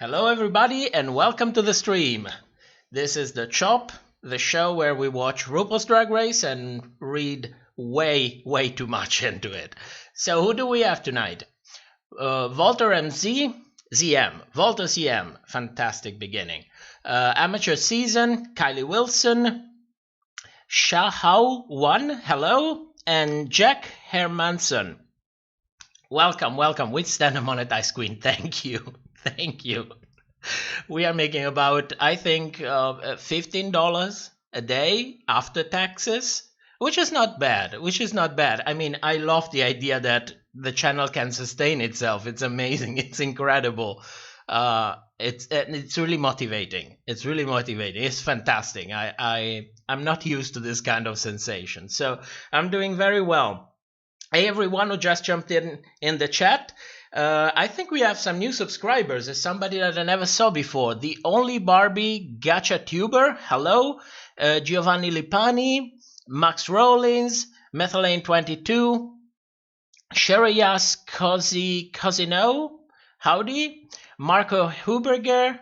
Hello, everybody, and welcome to the stream. This is the Chop, the show where we watch RuPaul's Drag Race and read way too much into it. So, who do we have tonight? Walter MC, ZM, Walter CM, fantastic beginning. Amateur Season, Kylie Wilson, Shahau One, hello, and Jack Hermanson. Welcome. We stand a monetized queen. Thank you. We are making about, I think, $15 a day after taxes, which is not bad. I mean, I love the idea that the channel can sustain itself. It's amazing. It's incredible. It's really motivating. It's fantastic. I'm not used to this kind of sensation. So I'm doing very well. Hey, everyone who just jumped in the chat. I think we have some new subscribers. There's somebody that I never saw before. The Only Barbie Gacha Tuber. Hello. Giovanni Lipani. Max Rollins. Methylane22. Sheriyas Cosino. Howdy. Marco Huberger.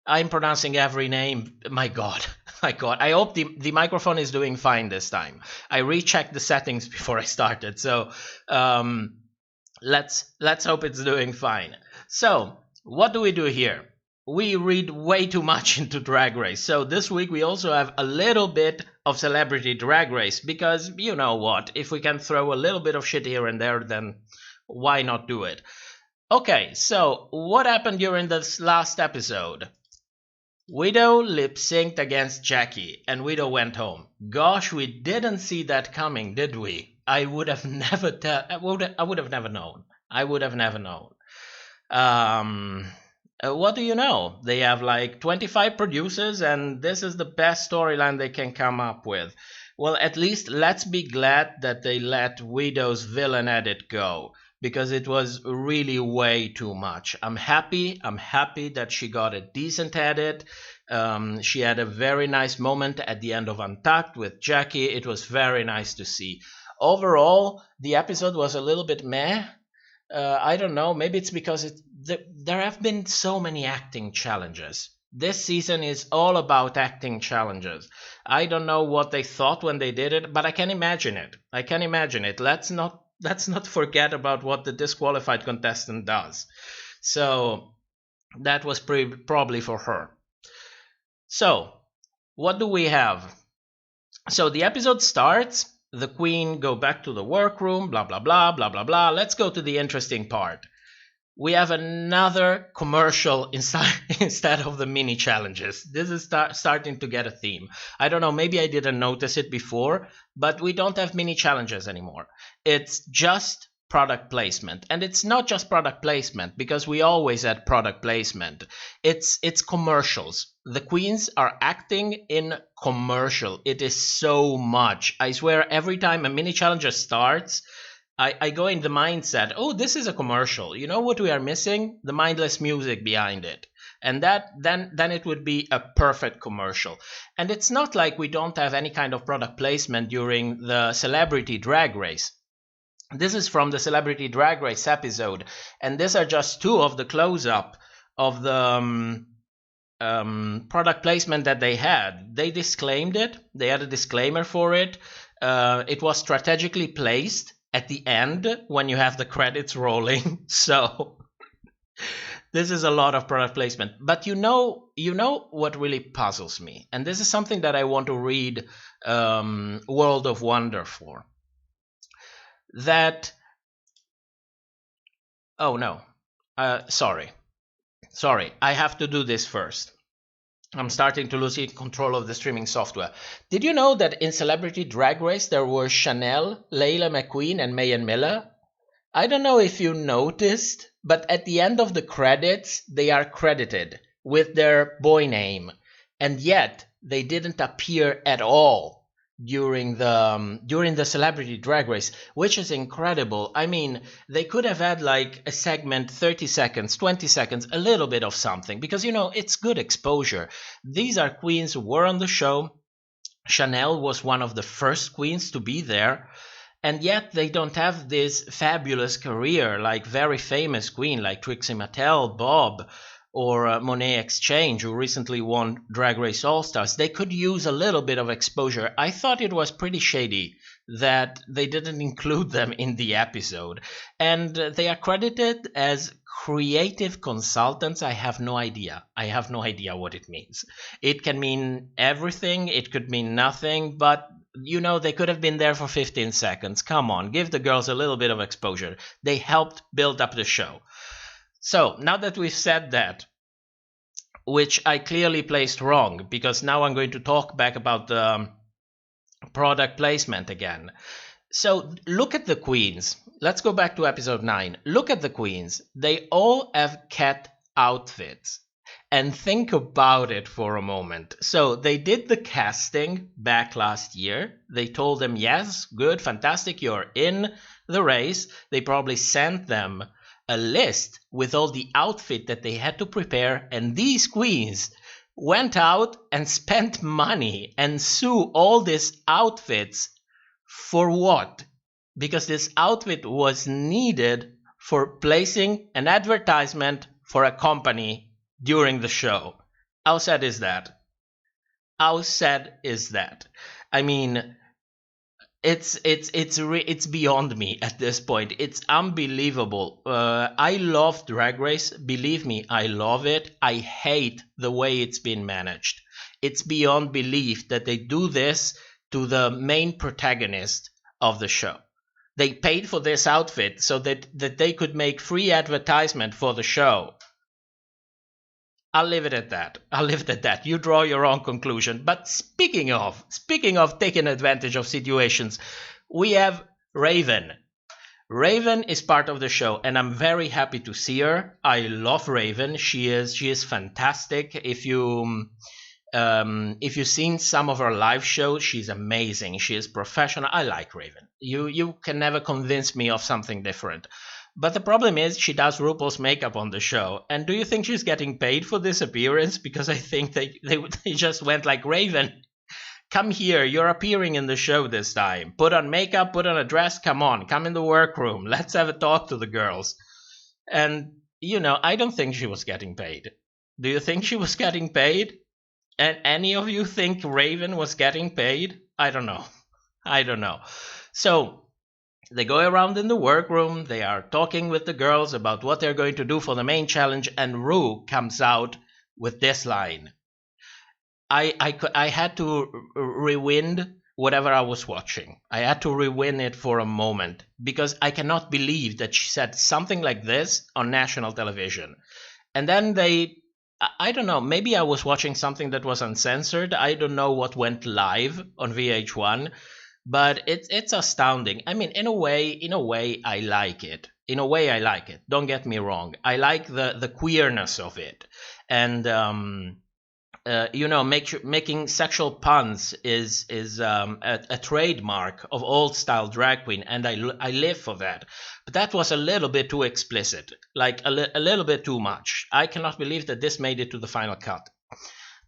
I'm pronouncing every name. My God. I hope the microphone is doing fine this time. I rechecked the settings before I started. So let's hope it's doing fine. So what do we do here? We read way too much into Drag Race. So this week we also have a little bit of Celebrity Drag Race because you know what? If we can throw a little bit of shit here and there, then why not do it? Okay, so what happened during this last episode? Widow lip-synced against Jackie, and Widow went home. Gosh, we didn't see that coming, did we? I would have never known. What do you know? They have like 25 producers, and this is the best storyline they can come up with. Well, at least let's be glad that they let Widow's villain edit go, because it was really way too much. I'm happy that she got a decent edit. She had a very nice moment at the end of Untucked with Jackie. It was very nice to see. Overall, the episode was a little bit meh. I don't know, maybe it's because there have been so many acting challenges. This season is all about acting challenges. I don't know what they thought when they did it, but I can imagine it. Let's not forget about what the disqualified contestant does. So that was probably for her. So what do we have? So the episode starts. The queen go back to the workroom, blah, blah, blah, blah, blah, blah. Let's go to the interesting part. We have another commercial instead of the mini challenges. This is starting to get a theme. I don't know, maybe I didn't notice it before, but we don't have mini challenges anymore. It's just product placement. And it's not just product placement, because we always had product placement. It's commercials. The queens are acting in commercial. It is so much. I swear, every time a mini challenger starts, I go in the mindset, oh, this is a commercial. You know what we are missing? The mindless music behind it. And then it would be a perfect commercial. And it's not like we don't have any kind of product placement during the Celebrity Drag Race. This is from the Celebrity Drag Race episode. And these are just two of the close-up of the product placement that they had. They disclaimed it. They had a disclaimer for it. It was strategically placed at the end when you have the credits rolling. So this is a lot of product placement. But you know what really puzzles me, and this is something that I want to read World of Wonder for. That, oh no, sorry, I have to do this first. I'm starting to lose control of the streaming software. Did you know that in Celebrity Drag Race there were Chanel, Layla McQueen, and Mayan Miller? I don't know if you noticed, but at the end of the credits, they are credited with their boy name. And yet, they didn't appear at all during the Celebrity Drag Race, which is incredible. I mean, they could have had like a segment, 30 seconds, 20 seconds, a little bit of something, because, you know, it's good exposure. These are queens who were on the show. Chanel was one of the first queens to be there, and yet they don't have this fabulous career like very famous queen like Trixie Mattel, Bob, or Monet Exchange, who recently won Drag Race All Stars, they could use a little bit of exposure. I thought it was pretty shady that they didn't include them in the episode. And they are credited as creative consultants. I have no idea. I have no idea what it means. It can mean everything, it could mean nothing, but they could have been there for 15 seconds. Come on, give the girls a little bit of exposure. They helped build up the show. So now that we've said that, which I clearly placed wrong, because now I'm going to talk back about the product placement again. So look at the queens. Let's go back to episode 9. Look at the queens. They all have cat outfits. And think about it for a moment. So they did the casting back last year. They told them, yes, good, fantastic, you're in the race. They probably sent them a list with all the outfit that they had to prepare. And these queens went out and spent money and sew all these outfits for what? Because this outfit was needed for placing an advertisement for a company during the show. How sad is that? How sad is that? I mean, it's beyond me at this point. It's unbelievable. I love Drag Race. Believe me, I love it. I hate the way it's been managed. It's beyond belief that they do this to the main protagonist of the show. They paid for this outfit so that they could make free advertisement for the show. I'll leave it at that. You draw your own conclusion. But speaking of taking advantage of situations, we have Raven. Raven is part of the show, and I'm very happy to see her. I love Raven. She is fantastic. If you've seen some of her live shows, she's amazing. She is professional. I like Raven. You can never convince me of something different. But the problem is she does RuPaul's makeup on the show. And do you think she's getting paid for this appearance? Because I think they just went like, Raven, come here. You're appearing in the show this time. Put on makeup, put on a dress. Come on, come in the workroom. Let's have a talk to the girls. And, I don't think she was getting paid. Do you think she was getting paid? And any of you think Raven was getting paid? I don't know. So they go around in the workroom. They are talking with the girls about what they're going to do for the main challenge. And Rue comes out with this line. I had to rewind whatever I was watching. I had to rewind it for a moment because I cannot believe that she said something like this on national television. And then I don't know, maybe I was watching something that was uncensored. I don't know what went live on VH1. But it's astounding. I mean, in a way, I like it. Don't get me wrong. I like the queerness of it, and making sexual puns is a trademark of old style drag queen, and I live for that. But that was a little bit too explicit, like a little bit too much. I cannot believe that this made it to the final cut.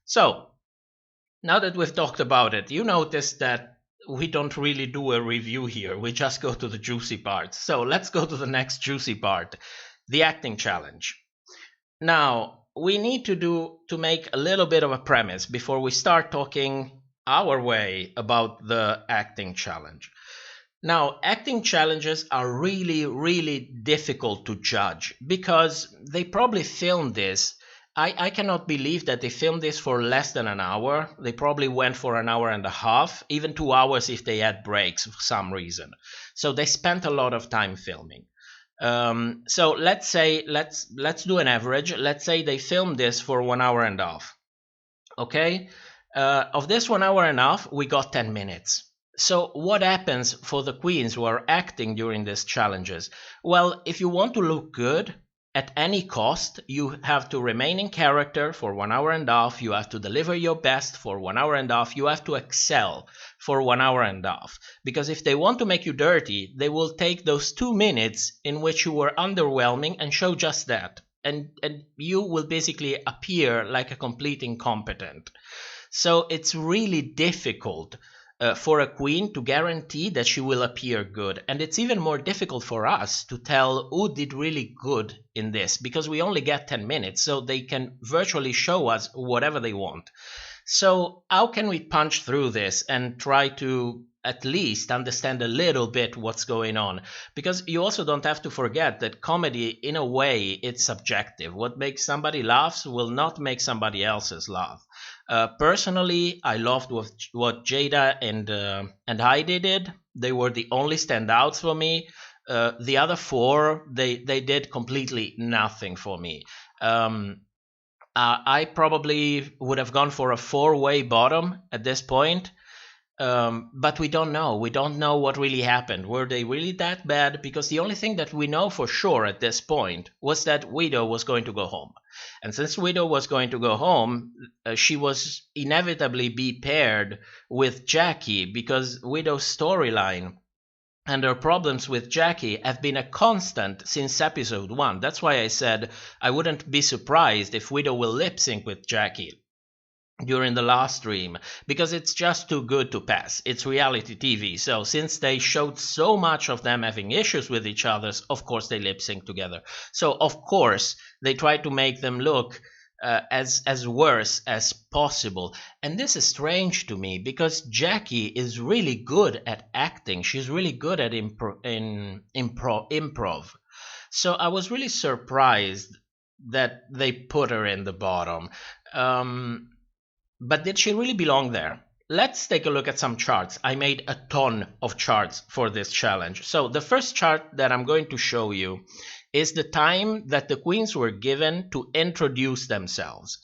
So now that we've talked about it, you notice that we don't really do a review here. We just go to the juicy part. So let's go to the next juicy part, the acting challenge. Now, we need to make a little bit of a premise before we start talking our way about the acting challenge. Now, acting challenges are really, really difficult to judge because they probably filmed this. I cannot believe that they filmed this for less than an hour. They probably went for an hour and a half, even 2 hours if they had breaks for some reason. So they spent a lot of time filming. So let's do an average. Let's say they filmed this for 1 hour and a half. Okay? Of this 1 hour and a half, we got 10 minutes. So what happens for the queens who are acting during these challenges? Well, if you want to look good, at any cost, you have to remain in character for 1 hour and a half. You have to deliver your best for 1 hour and a half. You have to excel for 1 hour and a half. Because if they want to make you dirty, they will take those 2 minutes in which you were underwhelming and show just that. And you will basically appear like a complete incompetent. So it's really difficult for a queen to guarantee that she will appear good. And it's even more difficult for us to tell who did really good in this, because we only get 10 minutes, so they can virtually show us whatever they want. So how can we punch through this and try to at least understand a little bit what's going on? Because you also don't have to forget that comedy, in a way, it's subjective. What makes somebody laugh will not make somebody else's laugh. Personally, I loved what Jada and Heidi did. They were the only standouts for me. The other four, they did completely nothing for me. I probably would have gone for a 4-way bottom at this point. But we don't know. We don't know what really happened. Were they really that bad? Because the only thing that we know for sure at this point was that Widow was going to go home. And since Widow was going to go home, she was inevitably be paired with Jackie, because Widow's storyline and her problems with Jackie have been a constant since episode 1. That's why I said I wouldn't be surprised if Widow will lip sync with Jackie during the last stream, because it's just too good to pass. It's reality TV, so since they showed so much of them having issues with each other, of course they lip sync together. So of course they try to make them look as worse as possible. And this is strange to me, because Jackie is really good at acting. She's really good at improv. So I was really surprised that they put her in the bottom. But did she really belong there? Let's take a look at some charts. I made a ton of charts for this challenge. So the first chart that I'm going to show you is the time that the queens were given to introduce themselves.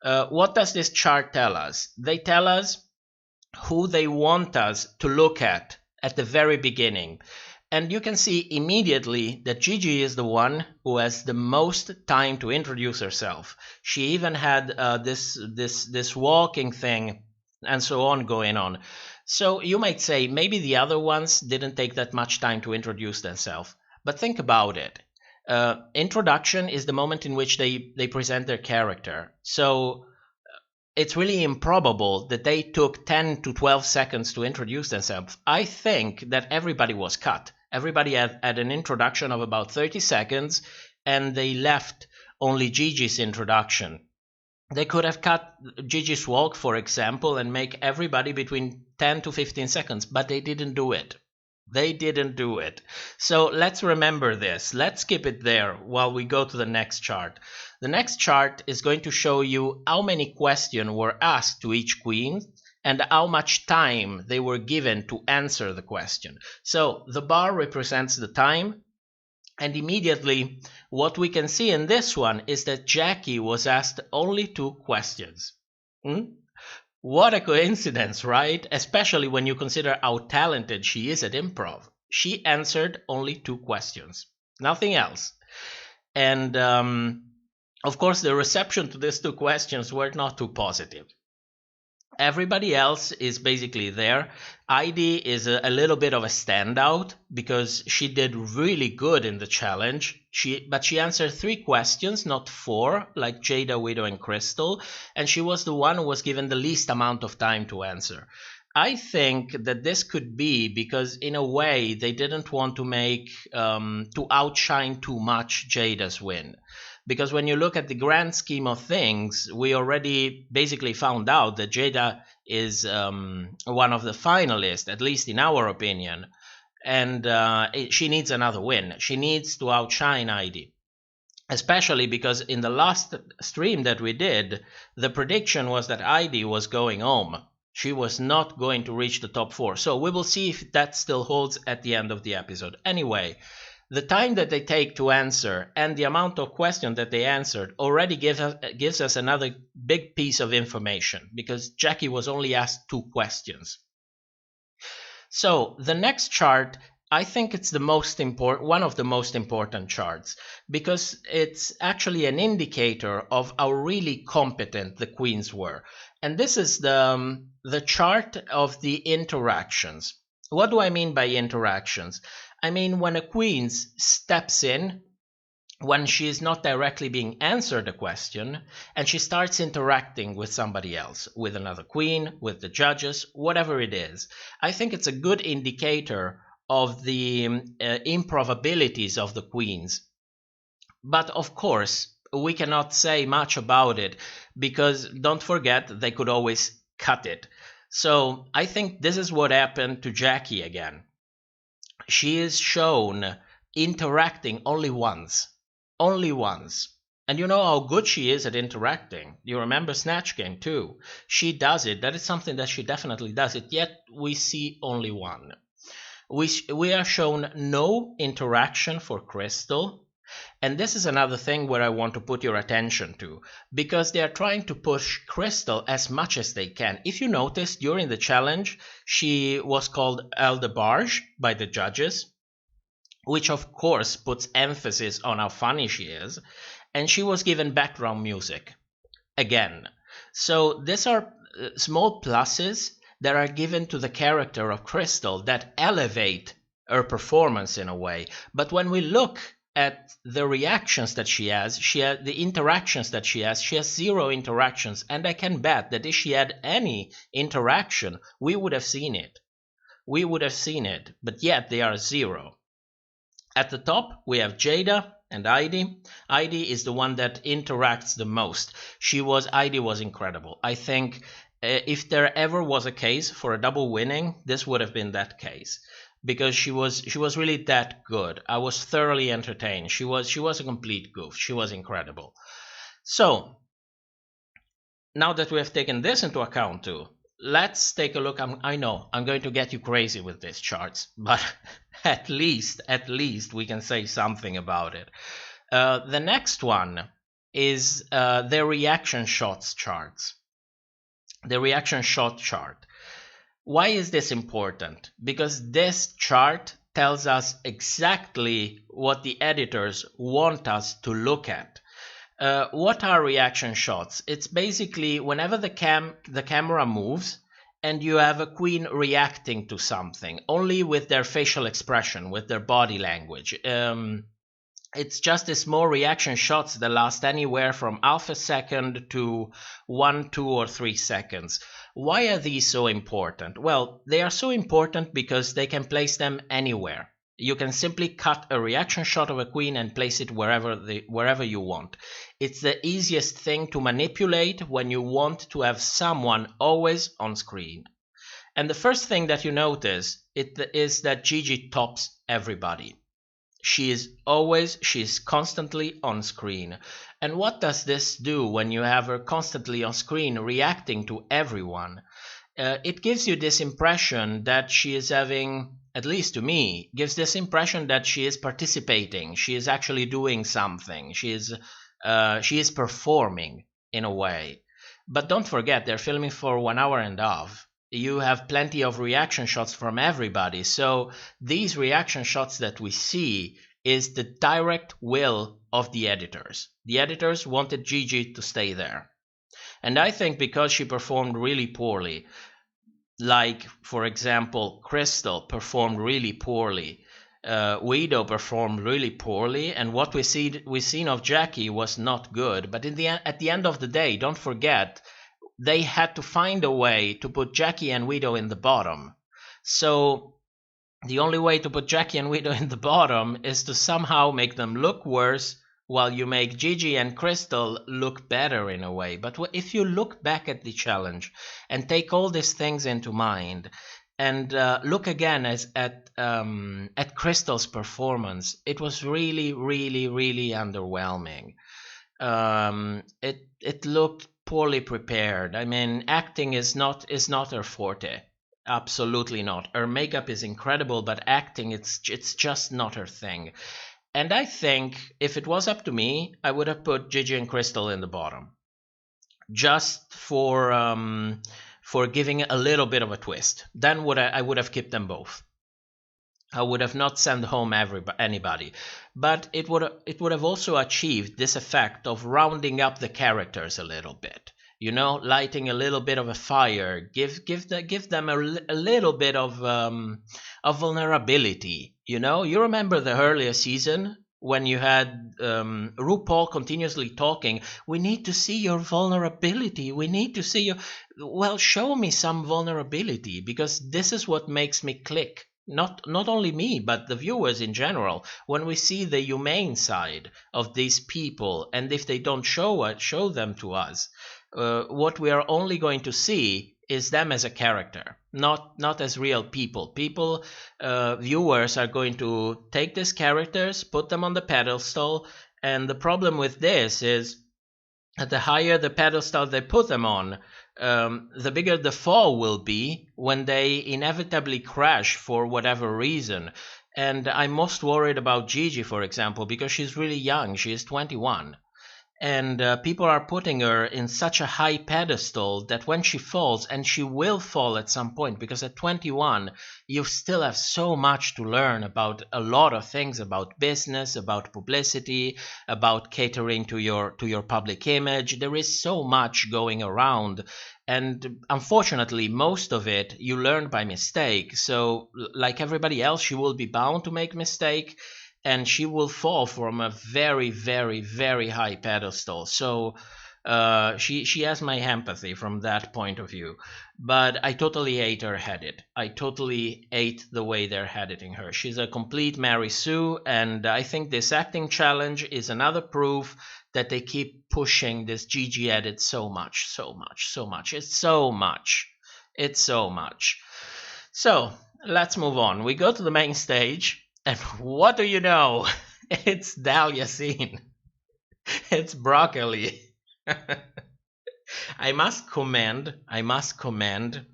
What does this chart tell us? They tell us who they want us to look at the very beginning. And you can see immediately that Gigi is the one who has the most time to introduce herself. She even had this walking thing and so on going on. So you might say maybe the other ones didn't take that much time to introduce themselves. But think about it. Introduction is the moment in which they present their character. So it's really improbable that they took 10 to 12 seconds to introduce themselves. I think that everybody was cut. Everybody had an introduction of about 30 seconds, and they left only Gigi's introduction. They could have cut Gigi's walk, for example, and make everybody between 10 to 15 seconds, but they didn't do it. They didn't do it. So let's remember this. Let's keep it there while we go to the next chart. The next chart is going to show you how many questions were asked to each queen and how much time they were given to answer the question. So the bar represents the time, and immediately what we can see in this one is that Jackie was asked only 2 questions. What a coincidence, right? Especially when you consider how talented she is at improv. She answered only 2 questions, nothing else. And of course, the reception to these 2 questions were not too positive. Everybody else is basically there. Heidi is a little bit of a standout because she did really good in the challenge. But she answered 3 questions, not 4, like Jada, Widow, and Crystal. And she was the one who was given the least amount of time to answer. I think that this could be because, in a way, they didn't want to to outshine too much Jada's win. Because when you look at the grand scheme of things, we already basically found out that Jada is one of the finalists, at least in our opinion. And she needs another win. She needs to outshine Heidi. Especially because in the last stream that we did, the prediction was that Heidi was going home. She was not going to reach the top 4. So we will see if that still holds at the end of the episode. Anyway, the time that they take to answer and the amount of questions that they answered already gives us another big piece of information, because Jackie was only asked 2 questions. So the next chart, I think it's one of the most important charts, because it's actually an indicator of how really competent the queens were. And this is the chart of the interactions. What do I mean by interactions? I mean, when a queen steps in when she is not directly being answered a question and she starts interacting with somebody else, with another queen, with the judges, whatever it is. I think it's a good indicator of the improbabilities of the queens. But of course, we cannot say much about it because don't forget, they could always cut it. So I think this is what happened to Jackie again. She is shown interacting only once. Only once. And you know how good she is at interacting. You remember Snatch Game too. She does it. That is something that she definitely does it. Yet we see only one. We are shown no interaction for Crystal. And this is another thing where I want to put your attention to, because they are trying to push Crystal as much as they can. If you notice, during the challenge, she was called Aldebarge by the judges, which of course puts emphasis on how funny she is, and she was given background music again. So these are small pluses that are given to the character of Crystal that elevate her performance in a way. But when we look at the reactions that she has the interactions that she has 0 interactions, and I can bet that if she had any interaction, we would have seen it. But yet they are 0. At the top, we have Jada and Heidi. Heidi is the one that interacts the most. Heidi was incredible. I think if there ever was a case for a double winning, this would have been that case, because she was really that good. I was thoroughly entertained. She was a complete goof. She was incredible. So now that we have taken this into account too, let's take a look. I know I'm going to get you crazy with these charts, but at least we can say something about it. The next one is the reaction shots charts. The reaction shot chart. Why is this important? Because this chart tells us exactly what the editors want us to look at. What are reaction shots? It's basically whenever the camera moves and you have a queen reacting to something, only with their facial expression, with their body language. It's just the small reaction shots that last anywhere from half a second to 1, 2, or 3 seconds. Why are these so important? Well, they are so important because they can place them anywhere. You can simply cut a reaction shot of a queen and place it wherever you want. It's the easiest thing to manipulate when you want to have someone always on screen. And the first thing that you notice is that Gigi tops everybody. She is constantly on screen. And what does this do when you have her constantly on screen reacting to everyone? It gives you this impression that she is having, at least to me, gives this impression that she is participating. She is actually doing something. She is performing in a way. But don't forget, they're filming for 1 hour and a half. You have plenty of reaction shots from everybody. So these reaction shots that we see is the direct will of the editors. The editors wanted Gigi to stay there. And I think because she performed really poorly, like, for example, Crystal performed really poorly, Guido performed really poorly, and what we've seen of Jackie was not good. But at the end of the day, don't forget, they had to find a way to put Jackie and Guido in the bottom. So the only way to put Jackie and Guido in the bottom is to somehow make them look worse while you make Gigi and Crystal look better in a way. But if you look back at the challenge and take all these things into mind and look again at Crystal's performance, it was really, really, really underwhelming. It looked poorly prepared. I mean, acting is not her forte. Absolutely not. Her makeup is incredible, but acting, it's just not her thing. And I think if it was up to me, I would have put Gigi and Crystal in the bottom, just for giving a little bit of a twist. Then I would have kept them both. I would have not sent home anybody, but it would have also achieved this effect of rounding up the characters a little bit. You know, lighting a little bit of a fire, give them a little bit of vulnerability. You know, you remember the earlier season when you had RuPaul continuously talking, we need to see your vulnerability. We need to see your. Well, show me some vulnerability, because this is what makes me click. Not only me, but the viewers in general. When we see the humane side of these people, and if they don't show them to us, what we are only going to see is them as a character, not as real people. Viewers are going to take these characters, put them on the pedestal, and the problem with this is that the higher the pedestal they put them on, the bigger the fall will be when they inevitably crash for whatever reason. And I'm most worried about Gigi, for example, because she's really young. She is 21. And people are putting her in such a high pedestal that when she falls, and she will fall at some point, because at 21 you still have so much to learn about a lot of things, about business, about publicity, about catering to your public image. There is so much going around, and unfortunately most of it you learn by mistake. So like everybody else, she will be bound to make mistake, and she will fall from a very, very, very high pedestal. So she has my empathy from that point of view. But I totally hate her headed. I totally hate the way they're heading her. She's a complete Mary Sue, and I think this acting challenge is another proof that they keep pushing this Gigi edit so much, so much, so much. It's so much. It's so much. So let's move on. We go to the main stage. And what do you know? It's Dahlia scene. It's broccoli. I must commend the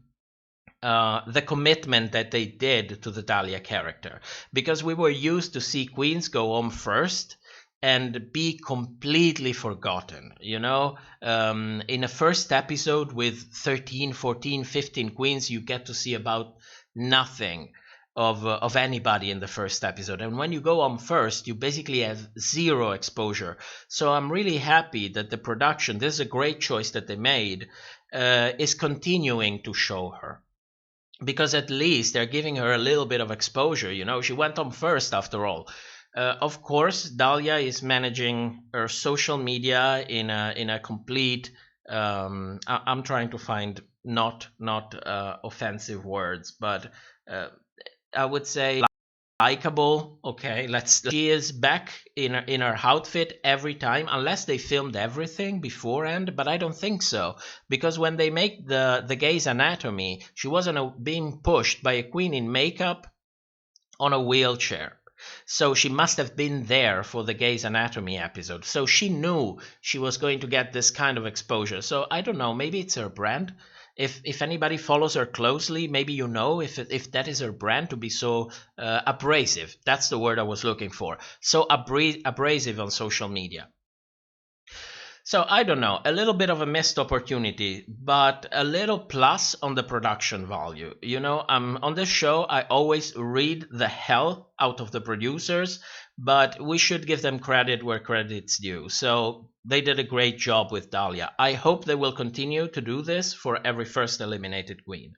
commitment that they did to the Dahlia character, because we were used to see queens go home first and be completely forgotten. In a first episode with 13, 14, 15 queens, you get to see about nothing of anybody in the first episode, and when you go on first, you basically have zero exposure. So I'm really happy that the production, this is a great choice that they made, is continuing to show her, because at least they're giving her a little bit of exposure. She went on first after all. Of course, Dahlia is managing her social media in a complete I'm trying to find not offensive words, but I would say likable. Okay, she is back in her outfit every time, unless they filmed everything beforehand, but I don't think so, because when they make the Gay's Anatomy, she wasn't being pushed by a queen in makeup on a wheelchair. So she must have been there for the Gay's Anatomy episode. So she knew she was going to get this kind of exposure. So I don't know, maybe it's her brand. If anybody follows her closely, maybe if that is her brand, to be so abrasive. That's the word I was looking for. So abrasive on social media. So I don't know, a little bit of a missed opportunity, but a little plus on the production value. On this show, I always read the hell out of the producers, but we should give them credit where credit's due. So they did a great job with Dahlia. I hope they will continue to do this for every first eliminated queen,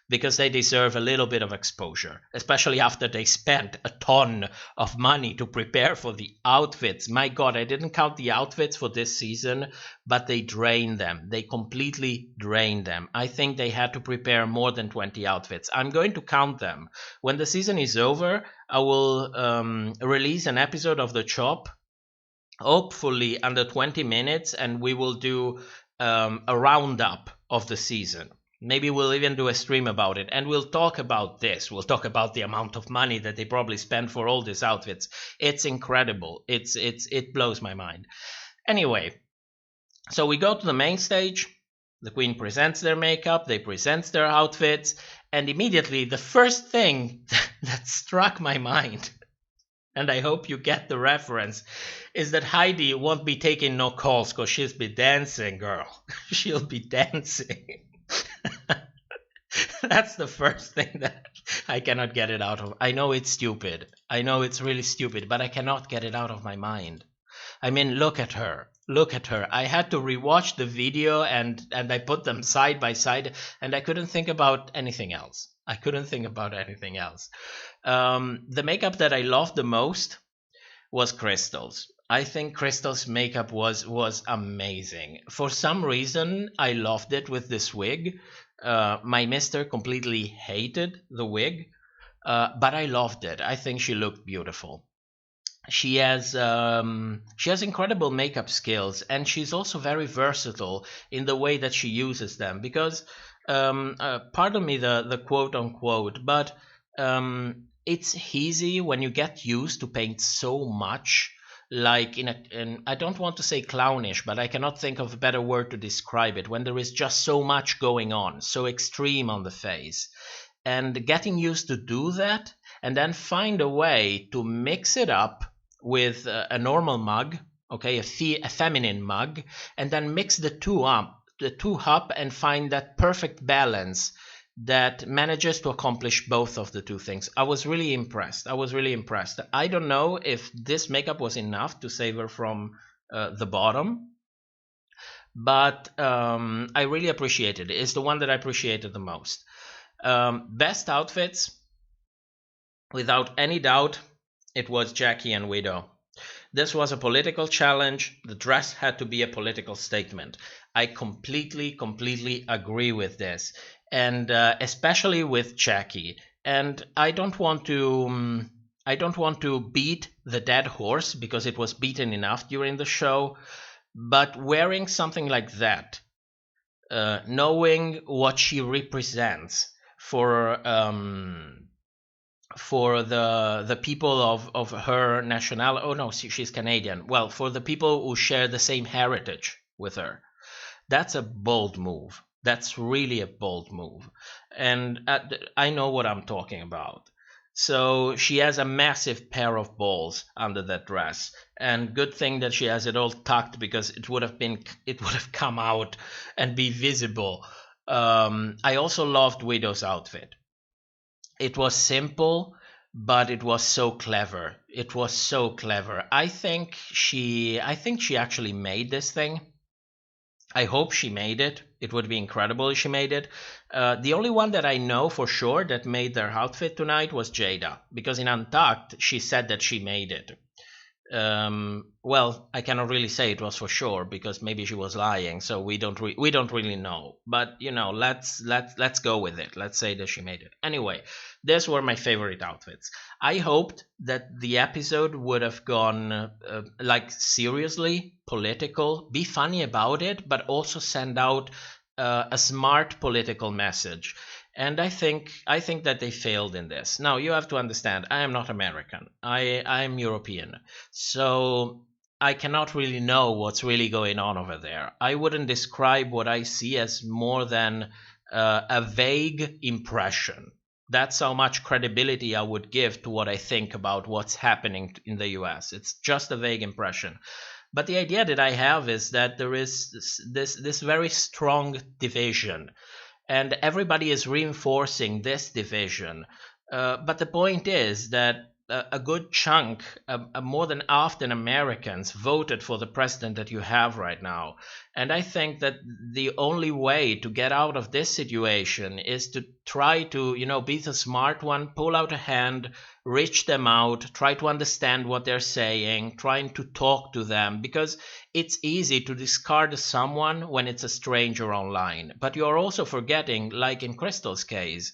because they deserve a little bit of exposure, especially after they spent a ton of money to prepare for the outfits. My God, I didn't count the outfits for this season, but they drained them. They completely drained them. I think they had to prepare more than 20 outfits. I'm going to count them. When the season is over, I will release an episode of The Chop, hopefully under 20 minutes, and we will do a roundup of the season. Maybe we'll even do a stream about it, and we'll talk about this. We'll talk about the amount of money that they probably spent for all these outfits. It's incredible. It blows my mind. Anyway, so we go to the main stage. The queen presents their makeup, they present their outfits, and immediately the first thing that struck my mind, and I hope you get the reference, is that Heidi won't be taking no calls because she'll be dancing, girl. She'll be dancing. That's the first thing that I cannot get it out of. I know it's stupid. I know it's really stupid, but I cannot get it out of my mind. I mean, look at her. Look at her. I had to rewatch the video and I put them side by side, and I couldn't think about anything else. The makeup that I loved the most was Crystal's. I think Crystal's makeup was amazing. For some reason, I loved it with this wig. My mister completely hated the wig, but I loved it. I think she looked beautiful. She has incredible makeup skills, and she's also very versatile in the way that she uses them. Because pardon me the quote unquote, but it's easy when you get used to paint so much, like in I don't want to say clownish, but I cannot think of a better word to describe it, when there is just so much going on, so extreme on the face. And getting used to do that, and then find a way to mix it up with a normal mug, okay, a feminine mug, and then mix the two up and find that perfect balance that manages to accomplish both of the two things. I was really impressed. I don't know if this makeup was enough to save her from the bottom, but I really appreciated it. It's the one that I appreciated the most. Best outfits, without any doubt, it was Jackie and Widow. This was a political challenge. The dress had to be a political statement. I completely agree with this, and especially with Jackie. And I don't want to beat the dead horse, because it was beaten enough during the show. But wearing something like that, knowing what she represents for the people of her nationality. Oh no, she's Canadian. Well, for the people who share the same heritage with her, that's a bold move. That's really a bold move, and I know what I'm talking about. So she has a massive pair of balls under that dress, and good thing that she has it all tucked, because it would have come out and be visible. I also loved Widow's outfit. It was simple, but it was so clever. It was so clever. I think she actually made this thing. I hope she made it. It would be incredible if she made it. The only one that I know for sure that made their outfit tonight was Jada, because in Untucked she said that she made it. Well, I cannot really say it was for sure, because maybe she was lying, so we don't really know. But let's go with it. Let's say that she made it. Anyway, these were my favorite outfits. I hoped that the episode would have gone like seriously political, be funny about it, but also send out a smart political message. And I think that they failed in this. Now you have to understand, I am not American. I'm European, so I cannot really know what's really going on over there. I wouldn't describe what I see as more than a vague impression. That's how much credibility I would give to what I think about what's happening in the U.S. It's just a vague impression. But the idea that I have is that there is this very strong division, and everybody is reinforcing this division. But the point is that a good chunk, more than often, Americans voted for the president that you have right now. And I think that the only way to get out of this situation is to try to, be the smart one, pull out a hand, reach them out, try to understand what they're saying, trying to talk to them, because it's easy to discard someone when it's a stranger online. But you're also forgetting, like in Crystal's case,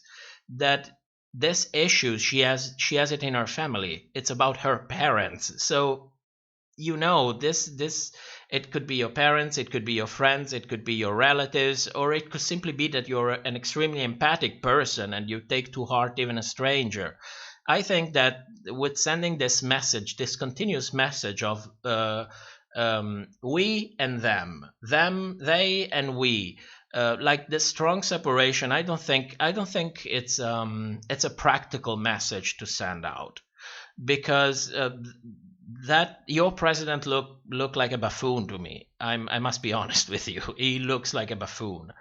that this issue, she has it in her family. It's about her parents. So this it could be your parents, it could be your friends, it could be your relatives, or it could simply be that you're an extremely empathic person and you take to heart even a stranger. I think that with sending this message, this continuous message of we and them, they and we, like this strong separation, I don't think it's a practical message to send out, because that your president look like a buffoon to me. I must be honest with you. He looks like a buffoon.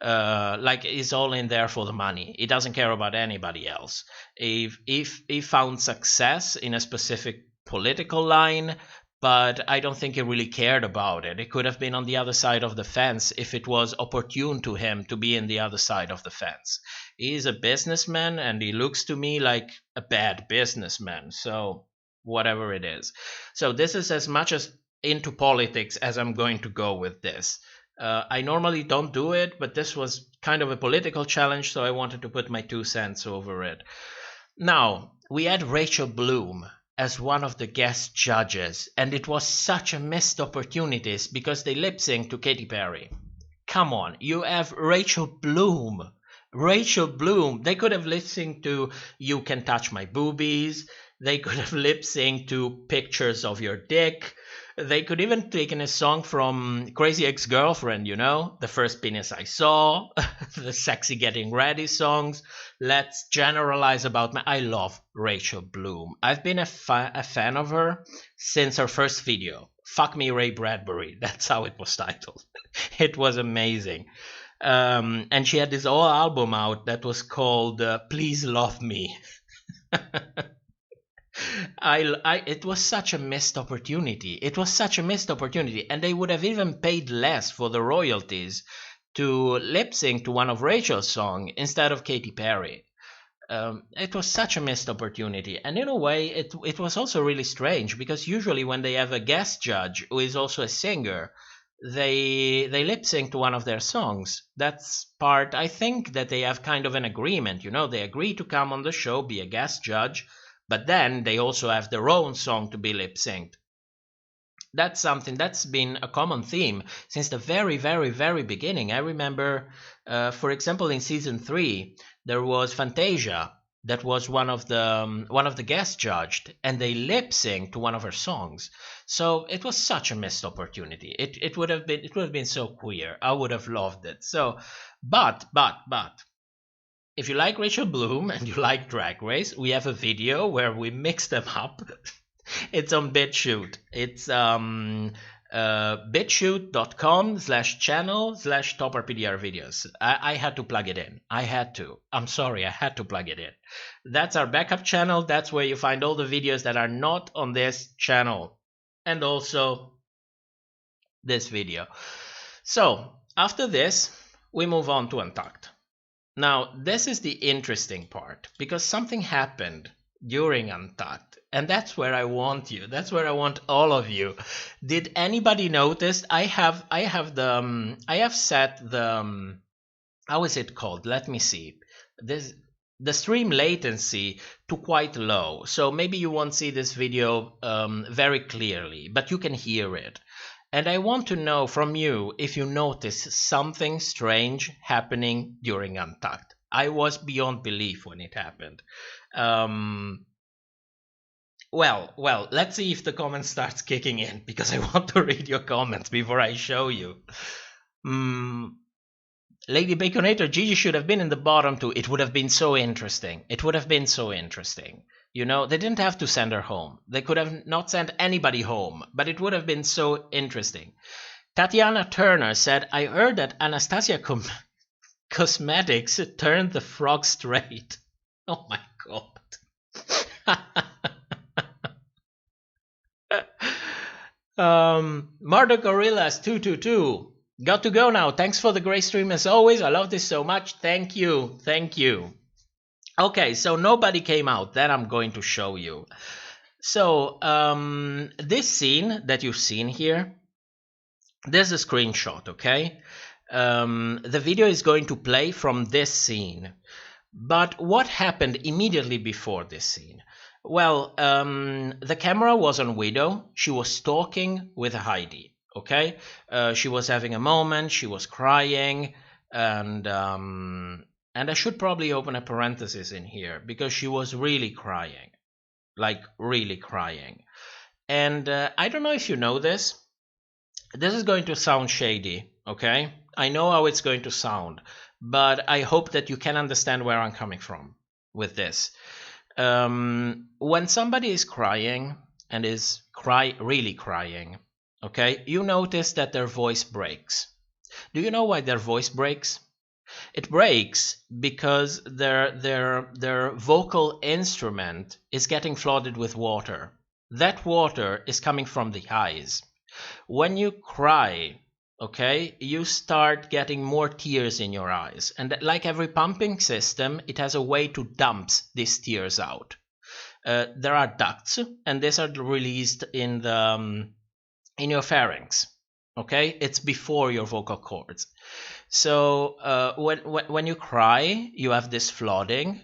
Like he's all in there for the money. He doesn't care about anybody else. If he found success in a specific political line, but I don't think he really cared about it. It could have been on the other side of the fence if it was opportune to him to be in the other side of the fence. He's a businessman, and he looks to me like a bad businessman. So whatever it is. So this is as much as into politics as I'm going to go with this. I normally don't do it, but this was kind of a political challenge, so I wanted to put my 2 cents over it. Now, we had Rachel Bloom as one of the guest judges, and it was such a missed opportunity because they lip sync to Katy Perry. Come on, you have Rachel Bloom. Rachel Bloom. They could have lip synced to You Can Touch My Boobies. They could have lip synced to Pictures of Your Dick. They could even taken a song from Crazy Ex-Girlfriend, you know, The First Penis I Saw, the Sexy Getting Ready songs. Let's generalize about I love Rachel Bloom. I've been a fan of her since her first video, Fuck Me Ray Bradbury. That's how it was titled. It was amazing. And she had this whole album out that was called Please Love Me. It was such a missed opportunity. It was such a missed opportunity, and they would have even paid less for the royalties to lip sync to one of Rachel's songs instead of Katy Perry. It was such a missed opportunity, and in a way, it was also really strange because usually when they have a guest judge who is also a singer, they lip sync to one of their songs. That's part, I think, that they have kind of an agreement. You know, they agree to come on the show, be a guest judge. But then they also have their own song to be lip synced. That's something that's been a common theme since the very, very, very beginning. I remember, for example, in season 3, there was Fantasia that was one of the guests judged, and they lip synced to one of her songs. So it was such a missed opportunity. It would have been so queer. I would have loved it. So, but. If you like Rachel Bloom and you like Drag Race, we have a video where we mix them up. It's on BitChute. It's bitchute.com/channel/topperpdr videos. I had to plug it in. I had to. I'm sorry, I had to plug it in. That's our backup channel. That's where you find all the videos that are not on this channel. And also this video. So, after this, we move on to Untucked. Now, this is the interesting part because something happened during Untucked, and that's where I want you. That's where I want all of you. Did anybody notice? I have set the how is it called? Let me see. The stream latency to quite low, so maybe you won't see this video very clearly, but you can hear it. And I want to know from you if you notice something strange happening during Untucked. I was beyond belief when it happened. Well, let's see if the comment starts kicking in, because I want to read your comments before I show you. Lady Baconator, Gigi should have been in the bottom too. It would have been so interesting. It would have been so interesting. You know, they didn't have to send her home. They could have not sent anybody home, but it would have been so interesting. Tatiana Turner said, I heard that Anastasia Cosmetics turned the frog straight. Oh my god. Murder Gorillas 222. Got to go now. Thanks for the great stream as always. I love this so much. Thank you. Thank you. Okay, so nobody came out. That I'm going to show you. So this scene that you've seen here, there's a screenshot, okay? The video is going to play from this scene. But what happened immediately before this scene? Well, the camera was on Widow. She was talking with Heidi, okay? She was having a moment. She was crying, and I should probably open a parenthesis in here because she was really crying, like really crying. And I don't know if you know this. This is going to sound shady, okay? I know how it's going to sound, but I hope that you can understand where I'm coming from with this. When somebody is crying and is really crying, okay, you notice that their voice breaks. Do you know why their voice breaks? It breaks because their vocal instrument is getting flooded with water. That water is coming from the eyes. When you cry, okay, you start getting more tears in your eyes. And like every pumping system, it has a way to dump these tears out. there are ducts, and these are released in the in your pharynx. Okay, it's before your vocal cords. So when you cry, you have this flooding,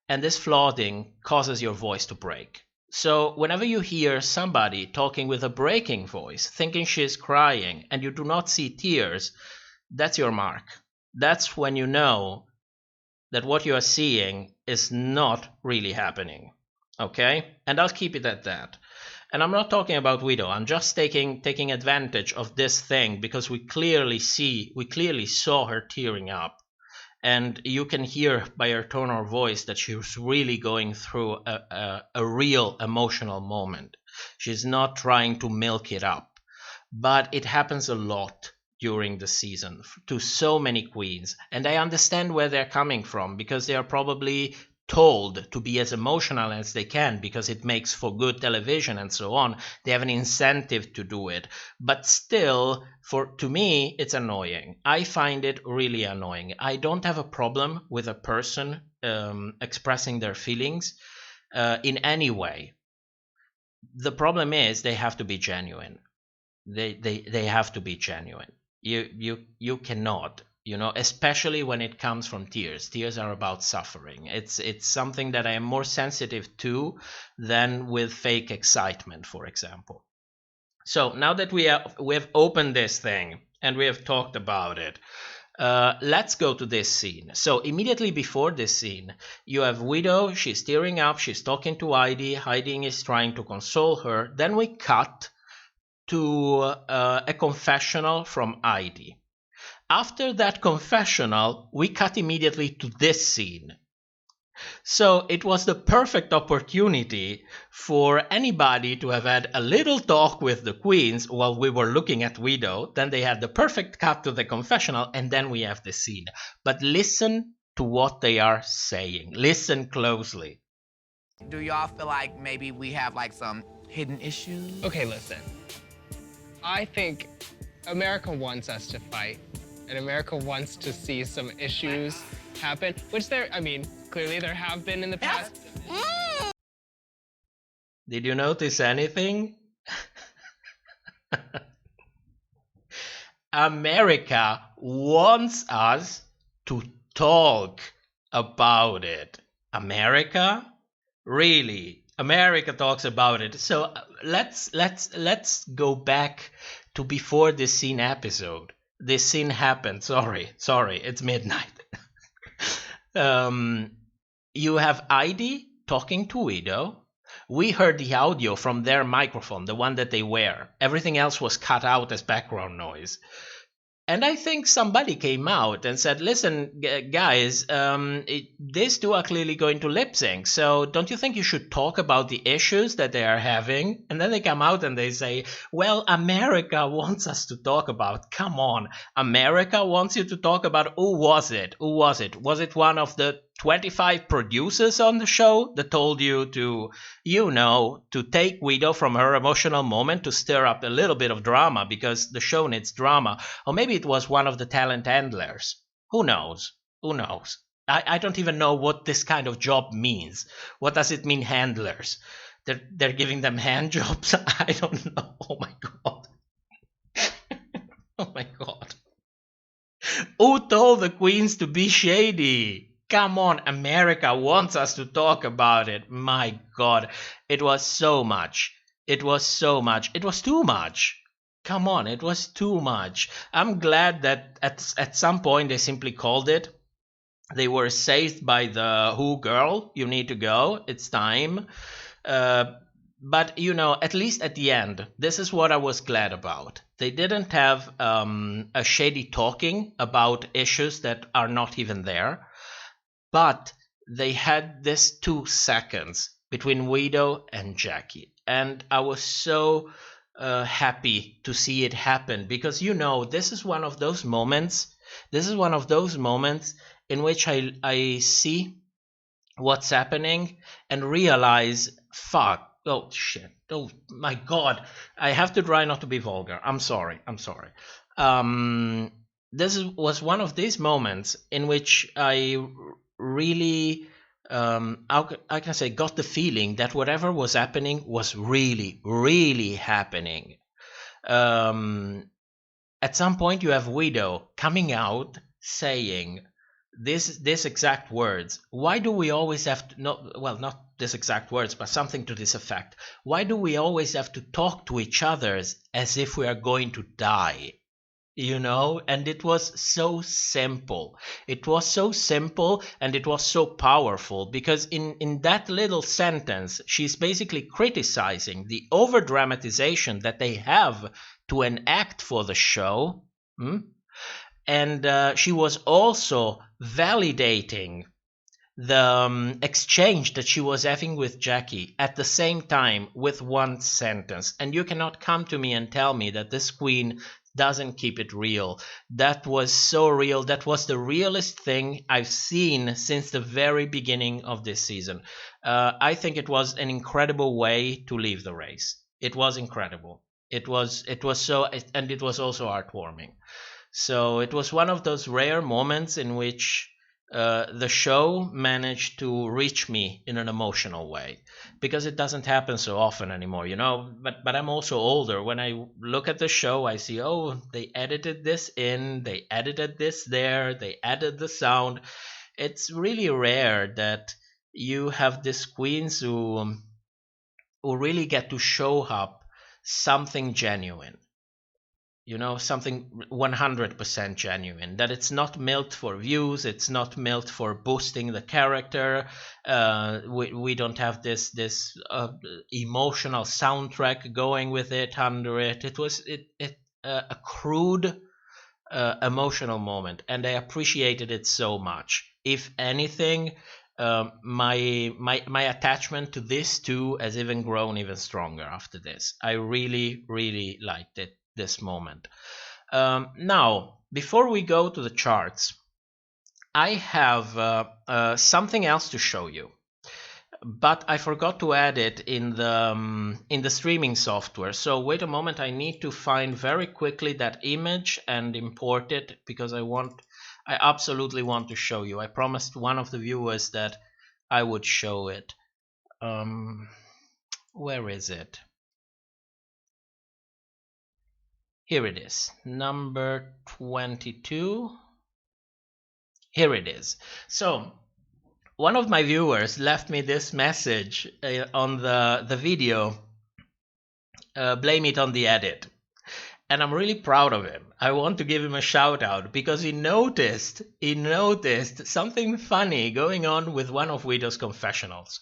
and this flooding causes your voice to break. So whenever you hear somebody talking with a breaking voice, thinking she's crying, and you do not see tears, that's your mark. That's when you know that what you are seeing is not really happening. Okay? And I'll keep it at that. And I'm not talking about Widow. I'm just taking advantage of this thing because we clearly saw her tearing up. And you can hear by her tone of voice that she was really going through a real emotional moment. She's not trying to milk it up. But it happens a lot during the season to so many queens. And I understand where they're coming from, because they are probably told to be as emotional as they can because it makes for good television and so on. They have an incentive to do it. But still, to me, it's annoying. I find it really annoying. I don't have a problem with a person expressing their feelings in any way. The problem is they have to be genuine. They have to be genuine. You cannot, especially when it comes from tears. Tears are about suffering. It's something that I am more sensitive to than with fake excitement, for example. So now that we have opened this thing and we have talked about it, let's go to this scene. So immediately before this scene, you have Widow. She's tearing up. She's talking to Heidi. Heidi is trying to console her. Then we cut to a confessional from Heidi. After that confessional, we cut immediately to this scene. So it was the perfect opportunity for anybody to have had a little talk with the queens while we were looking at Widow. Then they had the perfect cut to the confessional, and then we have the scene. But listen to what they are saying. Listen closely. Do y'all feel like maybe we have like some hidden issues? Okay, listen. I think America wants us to fight, and America wants to see some issues happen, which clearly there have been in the past. Did you notice anything? America wants us to talk about it. America? Really? America talks about it. So let's go back to before this scene episode. This scene happened. Sorry, it's midnight. You have Heidi talking to Widow. We heard the audio from their microphone, the one that they wear. Everything else was cut out as background noise. And I think somebody came out and said, listen, guys, these two are clearly going to lip sync. So don't you think you should talk about the issues that they are having? And then they come out and they say, well, America wants us to talk about. Come on. America wants you to talk about. Who was it? Was it one of the 25 producers on the show that told you to take Widow from her emotional moment to stir up a little bit of drama because the show needs drama? Or maybe it was one of the talent handlers. Who knows? I don't even know what this kind of job means. What does it mean, handlers? They're giving them hand jobs? I don't know. Oh my god. Oh my god. Who told the queens to be shady? Come on, America wants us to talk about it. My god, it was so much. It was too much. Come on, it was too much. I'm glad that at some point they simply called it. They were saved by the Who girl. You need to go. It's time. But, at least at the end, this is what I was glad about. They didn't have a shady talking about issues that are not even there. But they had this 2 seconds between Widow and Jackie. And I was so happy to see it happen because, this is one of those moments. This is one of those moments in which I see what's happening and realize, fuck, oh shit, oh my god, I have to try not to be vulgar. I'm sorry. This was one of these moments in which I really I can say, got the feeling that whatever was happening was really, really happening. At some point, you have Widow coming out saying this exact words. Why do we always have to, not this exact words, but something to this effect? Why do we always have to talk to each other as if we are going to die? And it was so simple. It was so simple, and it was so powerful, because in that little sentence, she's basically criticizing the over dramatization that they have to enact for the show. And she was also validating the exchange that she was having with Jackie at the same time with one sentence. And you cannot come to me and tell me that this queen doesn't keep it real. That was so real. That was the realest thing I've seen since the very beginning of this season. I think it was an incredible way to leave the race. It was incredible. It was so, and it was also heartwarming. So it was one of those rare moments in which the show managed to reach me in an emotional way, because it doesn't happen so often anymore, but I'm also older. When I look at the show, I see, oh, they edited this in, they edited this there, they added the sound. It's really rare that you have these queens who really get to show up something genuine, something 100% genuine, that it's not milked for views, it's not milked for boosting the character. We don't have this emotional soundtrack going with it under it. It was a crude emotional moment, and I appreciated it so much. If anything, my attachment to this too has even grown even stronger after this. I really, really liked it, this moment. Now, before we go to the charts, I have something else to show you, but I forgot to add it in the streaming software. So wait a moment, I need to find very quickly that image and import it, because I absolutely want to show you. I promised one of the viewers that I would show it. Where is it? Here it is, number 22. Here it is. So one of my viewers left me this message on the video. Blame it on the edit. And I'm really proud of him. I want to give him a shout out, because he noticed something funny going on with one of Widow's confessionals.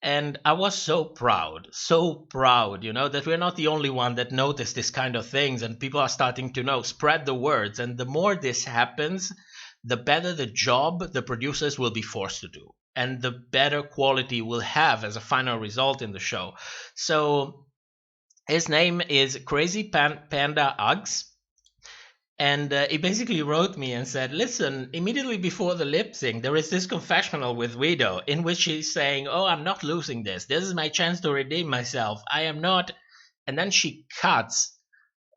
And I was so proud, that we're not the only one that noticed this kind of things, and people are starting to spread the words. And the more this happens, the better the job the producers will be forced to do, and the better quality we'll have as a final result in the show. So his name is Crazy Panda Uggs. And he basically wrote me and said, listen, immediately before the lip sync, there is this confessional with Widow in which she's saying, oh, I'm not losing this. This is my chance to redeem myself. I am not. And then she cuts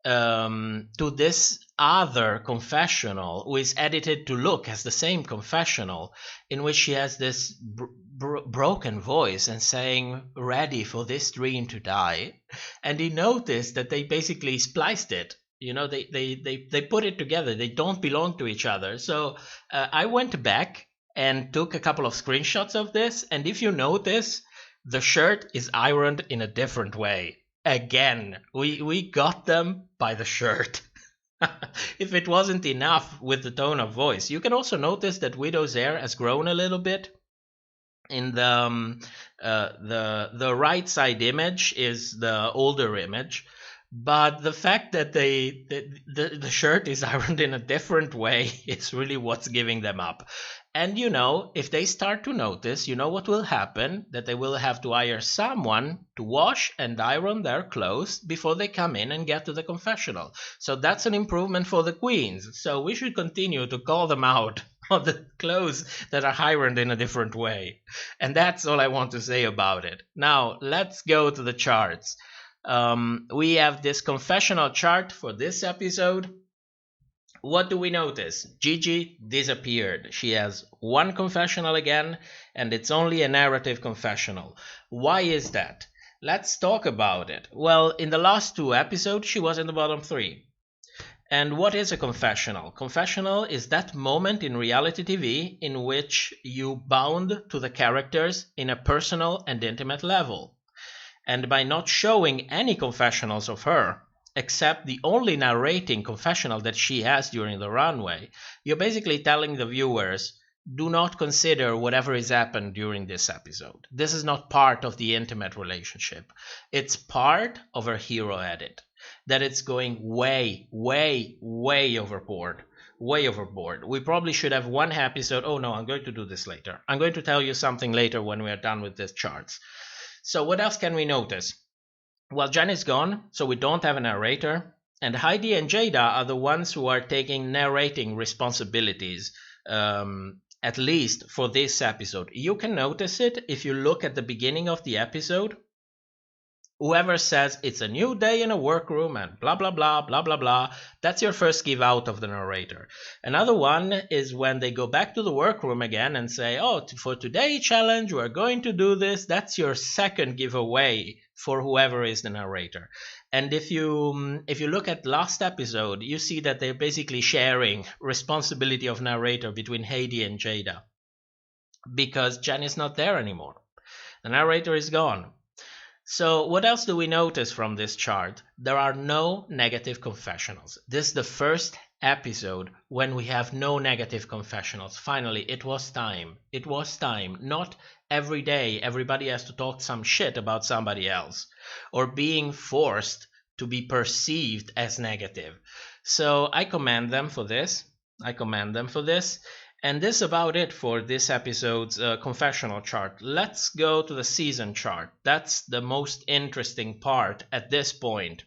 to this other confessional, who is edited to look as the same confessional, in which she has this broken voice and saying, ready for this dream to die. And he noticed that they basically spliced it. They put it together. They don't belong to each other. So I went back and took a couple of screenshots of this. And if you notice, the shirt is ironed in a different way. Again, we got them by the shirt. If it wasn't enough with the tone of voice, you can also notice that Widow's hair has grown a little bit. In the right side image is the older image. But the fact that the shirt is ironed in a different way is really what's giving them up. And if they start to notice, what will happen? That they will have to hire someone to wash and iron their clothes before they come in and get to the confessional. So that's an improvement for the queens. So we should continue to call them out on the clothes that are ironed in a different way. And that's all I want to say about it. Now, let's go to the charts. We have this confessional chart for this episode. What do we notice? Gigi disappeared. She has one confessional again, and it's only a narrative confessional. Why is that? Let's talk about it. Well, in the last 2 episodes, she was in the bottom 3. And what is a confessional? Confessional is that moment in reality TV in which you bound to the characters in a personal and intimate level. And by not showing any confessionals of her, except the only narrating confessional that she has during the runway, you're basically telling the viewers, do not consider whatever has happened during this episode. This is not part of the intimate relationship. It's part of her hero edit. That it's going way, way, way overboard. Way overboard. We probably should have one episode. Oh no, I'm going to do this later. I'm going to tell you something later when we are done with these charts. So what else can we notice? Well, Jen is gone, so we don't have a narrator. And Heidi and Jada are the ones who are taking narrating responsibilities, at least for this episode. You can notice it if you look at the beginning of the episode. Whoever says it's a new day in a workroom and blah, blah, blah, blah, blah, blah, that's your first give out of the narrator. Another one is when they go back to the workroom again and say, oh, for today's challenge, we're going to do this. That's your second giveaway for whoever is the narrator. And if you look at last episode, you see that they're basically sharing responsibility of narrator between Heidi and Jada. Because Jen is not there anymore. The narrator is gone. So what else do we notice from this chart? There are no negative confessionals. This is the first episode when we have no negative confessionals. Finally, it was time. It was time. Not every day everybody has to talk some shit about somebody else or being forced to be perceived as negative. So I commend them for this. And this is about it for this episode's confessional chart. Let's go to the season chart. That's the most interesting part at this point.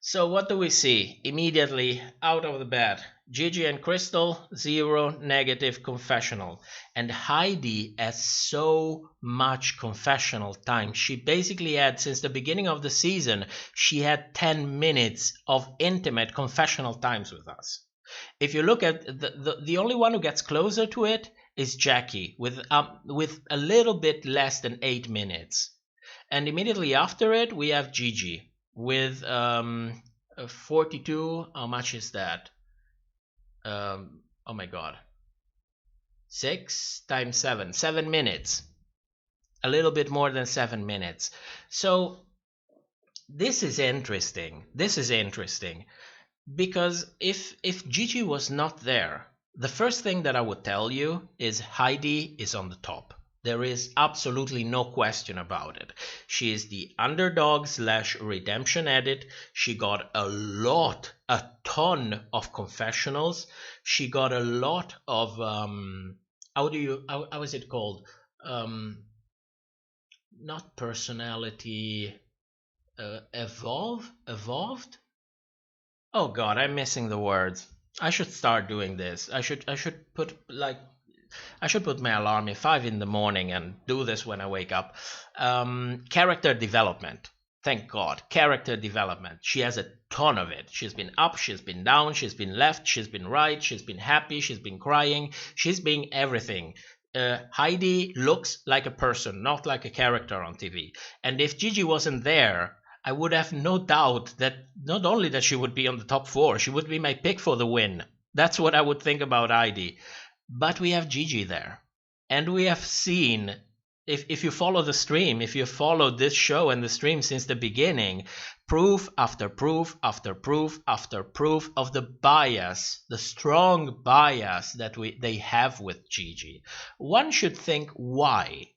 So what do we see? Immediately out of the bat, Gigi and Crystal, 0 negative confessional. And Heidi has so much confessional time. She basically had, since the beginning of the season, she had 10 minutes of intimate confessional times with us. If you look at the only one who gets closer to it is Jackie with a little bit less than 8 minutes. And immediately after it, we have Gigi with 42. How much is that? Oh my God. 6 times 7. 7 minutes. A little bit more than 7 minutes. So this is interesting. Because if Gigi was not there, the first thing that I would tell you is Heidi is on the top. There is absolutely no question about it. She is the underdog / redemption edit. She got a ton of confessionals. She got a lot of how is it called? Not personality, evolved. Oh God, I'm missing the words. I should start doing this. I should put my alarm at 5 in the morning and do this when I wake up. Character development. Thank God. Character development. She has a ton of it. She's been up, she's been down, she's been left, she's been right, she's been happy, she's been crying, she's been everything. Heidi looks like a person, not like a character on TV. And if Gigi wasn't there, I would have no doubt that not only that she would be on the top 4, she would be my pick for the win. That's what I would think about Heidi. But we have Gigi there. And we have seen, if you follow the stream, if you followed this show and the stream since the beginning, proof after proof after proof after proof of the bias, the strong bias that they have with Gigi. One should think why.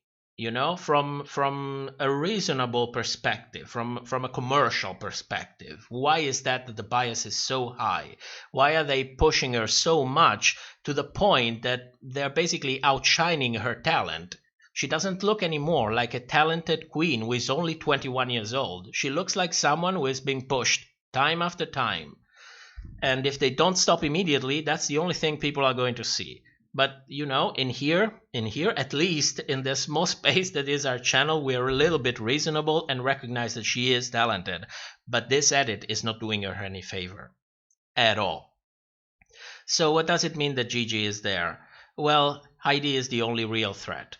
From a reasonable perspective, from a commercial perspective. Why is that the bias is so high? Why are they pushing her so much to the point that they're basically outshining her talent? She doesn't look anymore like a talented queen who is only 21 years old. She looks like someone who is being pushed time after time. And if they don't stop immediately, that's the only thing people are going to see. But, in here, at least in the small space that is our channel, we're a little bit reasonable and recognize that she is talented. But this edit is not doing her any favor. At all. So what does it mean that Gigi is there? Well, Heidi is the only real threat.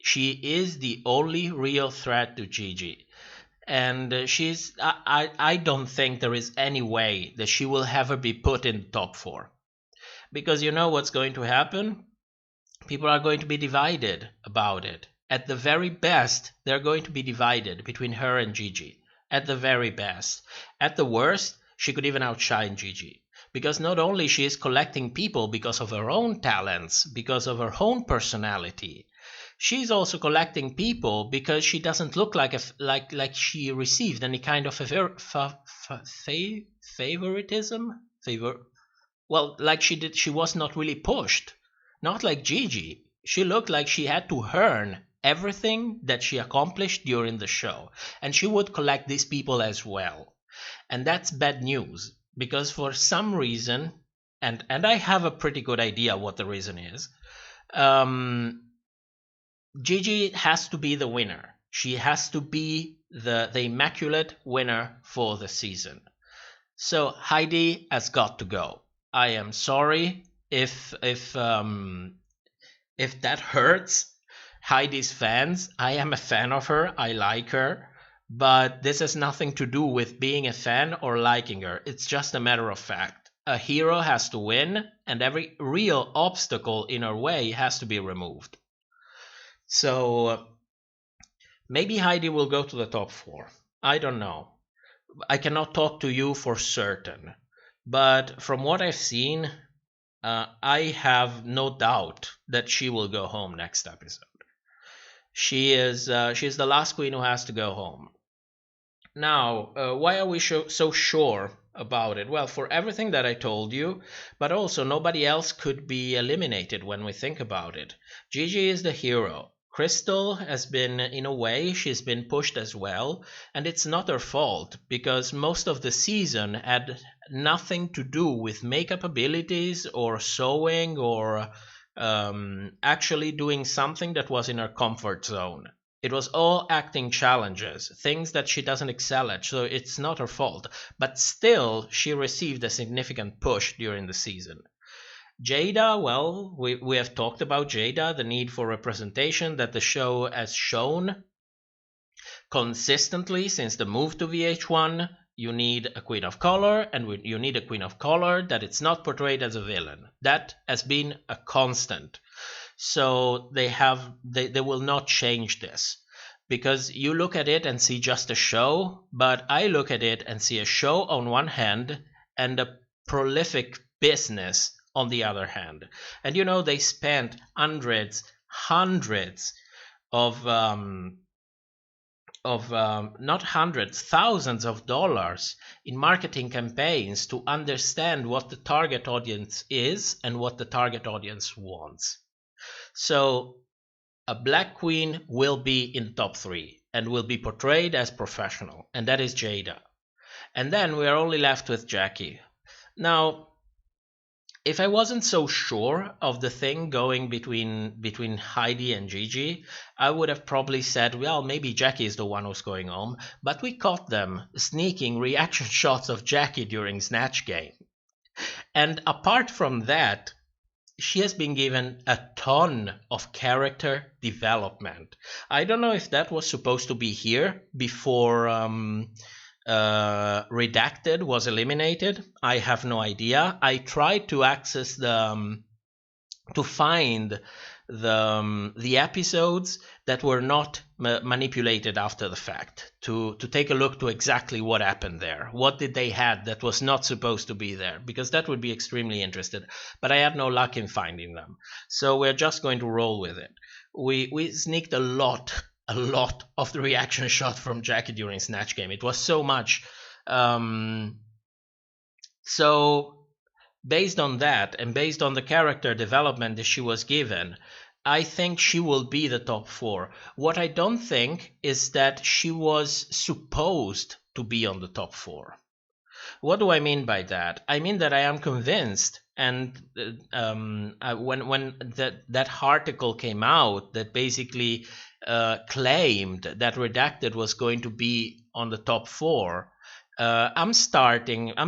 She is the only real threat to Gigi. And I don't think there is any way that she will ever be put in the top 4. Because you know what's going to happen? People are going to be divided about it. At the very best, they're going to be divided between her and Gigi. At the very best. At the worst, she could even outshine Gigi. Because not only she is collecting people because of her own talents, because of her own personality, she's also collecting people because she doesn't look like she received any kind of favoritism. Well, like she was not really pushed. Not like Gigi. She looked like she had to earn everything that she accomplished during the show, and she would collect these people as well. And that's bad news because for some reason, and I have a pretty good idea what the reason is. Gigi has to be the winner. She has to be the immaculate winner for the season. So Heidi has got to go. I am sorry if that hurts Heidi's fans. I am a fan of her. I like her. But this has nothing to do with being a fan or liking her. It's just a matter of fact. A hero has to win, and every real obstacle in her way has to be removed. So maybe Heidi will go to the top 4. I don't know. I cannot talk to you for certain. But from what I've seen, I have no doubt that she will go home next episode. She is the last queen who has to go home. Now, why are we so sure about it? Well, for everything that I told you, but also nobody else could be eliminated when we think about it. Gigi is the hero. Crystal has been, in a way, she's been pushed as well, and it's not her fault, because most of the season had nothing to do with makeup abilities or sewing or actually doing something that was in her comfort zone. It was all acting challenges, things that she doesn't excel at, so it's not her fault. But still, she received a significant push during the season. Jada, well, we have talked about Jada, the need for representation that the show has shown consistently since the move to VH1. You need a queen of color, and you need a queen of color that it's not portrayed as a villain. That has been a constant. So they will not change this, because you look at it and see just a show, but I look at it and see a show on one hand and a prolific business on the other hand. And you know, they spent hundreds of not hundreds, thousands of dollars in marketing campaigns to understand what the target audience is and what the target audience wants. So a black queen will be in the top 3 and will be portrayed as professional, and that is Jada. And then we are only left with Jackie. Now, if I wasn't so sure of the thing going between Heidi and Gigi, I would have probably said, well, maybe Jackie is the one who's going home. But we caught them sneaking reaction shots of Jackie during Snatch Game. And apart from that, she has been given a ton of character development. I don't know if that was supposed to be here before Redacted was eliminated. I have no idea. I tried to access to find the episodes that were not manipulated after the fact, to take a look to exactly what happened there. What did they had that was not supposed to be there? Because that would be extremely interesting. But I had no luck in finding them. So we're just going to roll with it. We sneaked a lot of the reaction shot from Jackie during Snatch Game. It was so much. So based on that and based on the character development that she was given, I think she will be the top 4. What I don't think is that she was supposed to be on the top 4. What do I mean by that? I mean that I am convinced, and when that article came out that basically claimed that Redacted was going to be on the top 4, I'm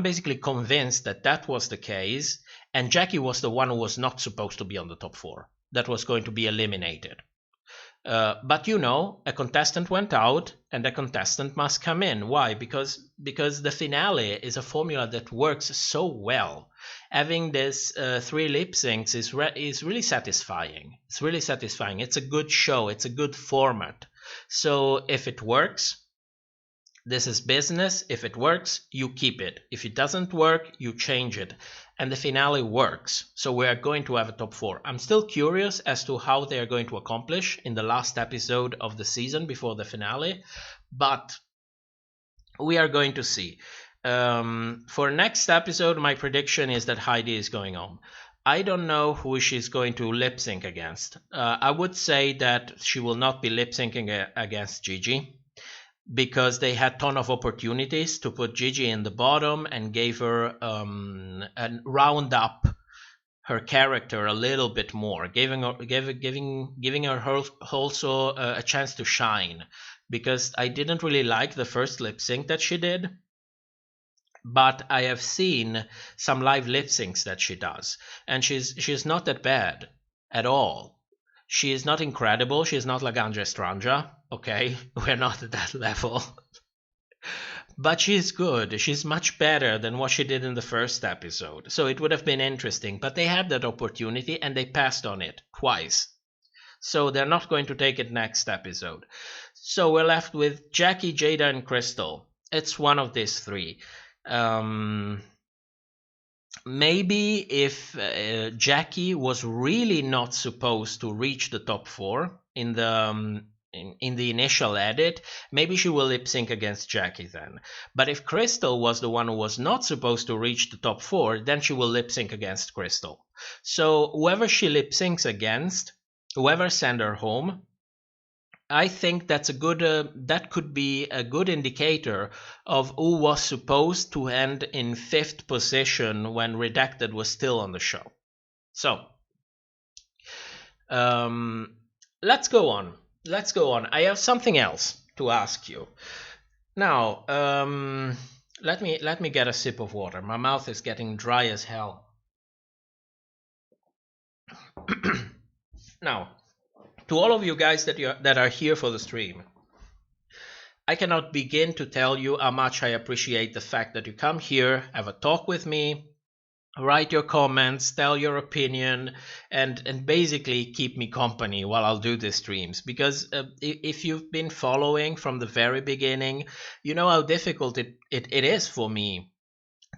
basically convinced that was the case, and Jackie was the one who was not supposed to be on the top 4. That was going to be eliminated. But a contestant went out and a contestant must come in. Why? Because the finale is a formula that works so well. Having this 3 lip syncs is really satisfying. It's really satisfying. It's a good show. It's a good format. So if it works, this is business. If it works, you keep it. If it doesn't work, you change it. And the finale works. So we are going to have a top 4. I'm still curious as to how they are going to accomplish in the last episode of the season before the finale. But we are going to see. For next episode, my prediction is that Heidi is going home. I don't know who she's going to lip sync against. I would say that she will not be lip syncing against Gigi, because they had ton of opportunities to put Gigi in the bottom and gave her and round up her character a little bit more, giving her also a chance to shine. Because I didn't really like the first lip sync that she did, but I have seen some live lip syncs that she does, and she's not that bad at all. She is not incredible. She is not like Andrea Stranja. Okay, we're not at that level. But she's good. She's much better than what she did in the first episode. So it would have been interesting. But they had that opportunity and they passed on it twice. So they're not going to take it next episode. So we're left with Jackie, Jada, and Crystal. It's one of these 3. Maybe if Jackie was really not supposed to reach the top 4 in the initial edit, maybe she will lip sync against Jackie then. But if Crystal was the one who was not supposed to reach the top 4, then she will lip sync against Crystal. So whoever she lip syncs against, whoever send her home, I think that's a good. That could be a good indicator of who was supposed to end in 5th position when Redacted was still on the show. So, let's go on. Let's go on. I have something else to ask you. Now, let me get a sip of water. My mouth is getting dry as hell. Now, to all of you guys that are here for the stream, I cannot begin to tell you how much I appreciate the fact that you come here, have a talk with me, write your comments, tell your opinion, and basically keep me company while I'll do the streams. Because if you've been following from the very beginning, you know how difficult it is for me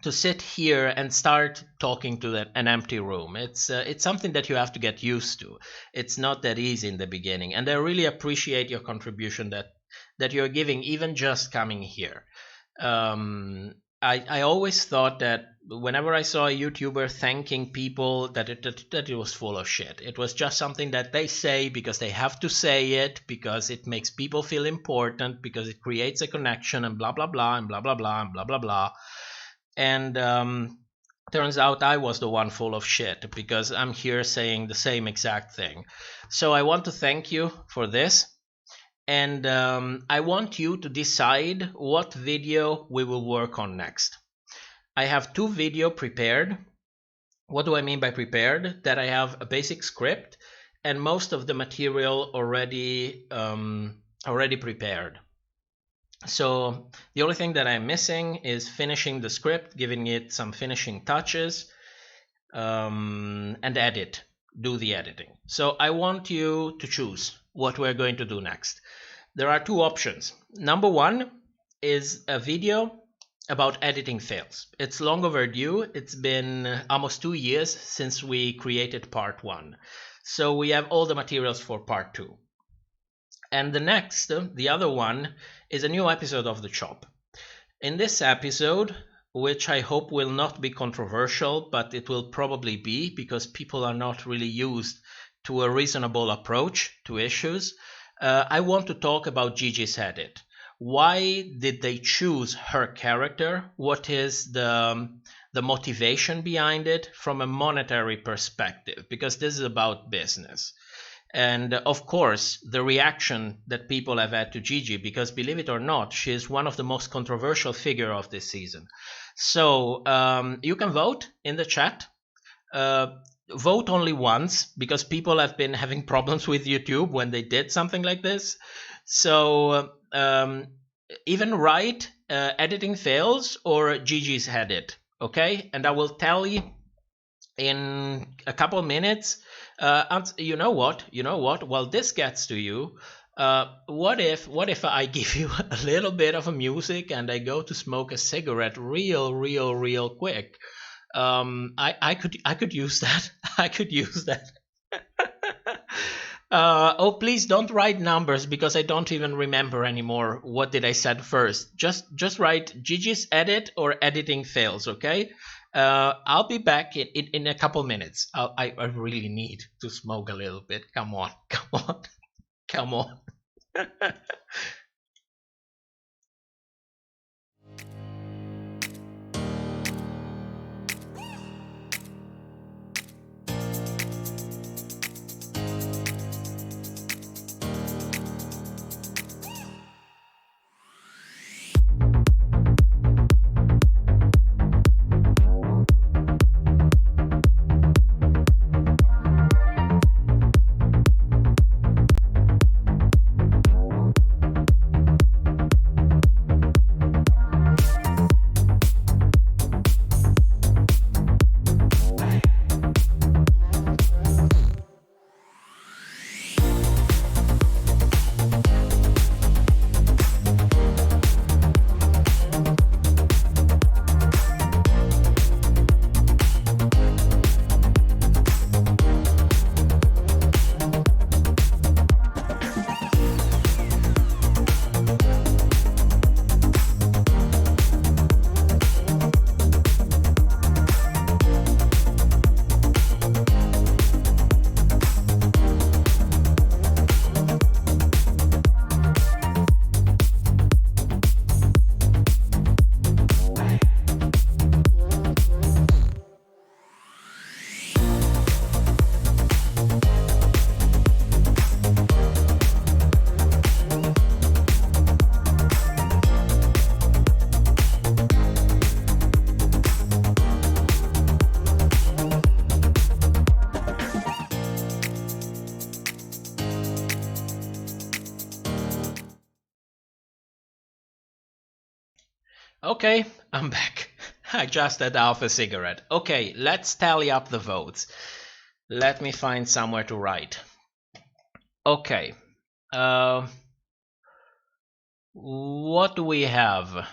to sit here and start talking to an empty room. It's something that you have to get used to. It's not that easy in the beginning, and I really appreciate your contribution that you're giving, even just coming here. I always thought that whenever I saw a YouTuber thanking people, that it was full of shit. It was just something that they say because they have to say it, because it makes people feel important, because it creates a connection, and blah blah blah and blah blah blah and blah blah blah. And turns out I was the one full of shit, because I'm here saying the same exact thing. So I want to thank you for this. And I want you to decide what video we will work on next. I have 2 videos prepared. What do I mean by prepared? That I have a basic script and most of the material already prepared. So the only thing that I'm missing is finishing the script, giving it some finishing touches, and do the editing. So I want you to choose what we're going to do next. There are 2 options. Number 1 is a video about editing fails. It's long overdue. It's been almost 2 years since we created part 1. So we have all the materials for part 2. And the other one, is a new episode of The Chop. In this episode, which I hope will not be controversial, but it will probably be, because people are not really used to a reasonable approach to issues, I want to talk about Gigi's edit. Why did they choose her character? What is the motivation behind it from a monetary perspective? Because this is about business. And of course, the reaction that people have had to Gigi, because believe it or not, she is one of the most controversial figure of this season. So you can vote in the chat. vote only once, because people have been having problems with YouTube when they did something like this. So even write editing fails or Gigi's had it, okay? And I will tell you in a couple minutes. You know what? Well, this gets to you. What if I give you a little bit of a music and I go to smoke a cigarette real quick? I could use that. I could use that. Oh, please don't write numbers, because I don't even remember anymore what did I said first. Just write Gigi's edit or editing fails, okay? I'll be back in a couple minutes. I really need to smoke a little bit. Come on. Come on. Okay, I'm back. I just had off a cigarette. Okay, let's tally up the votes. Let me find somewhere to write. Okay. What do we have?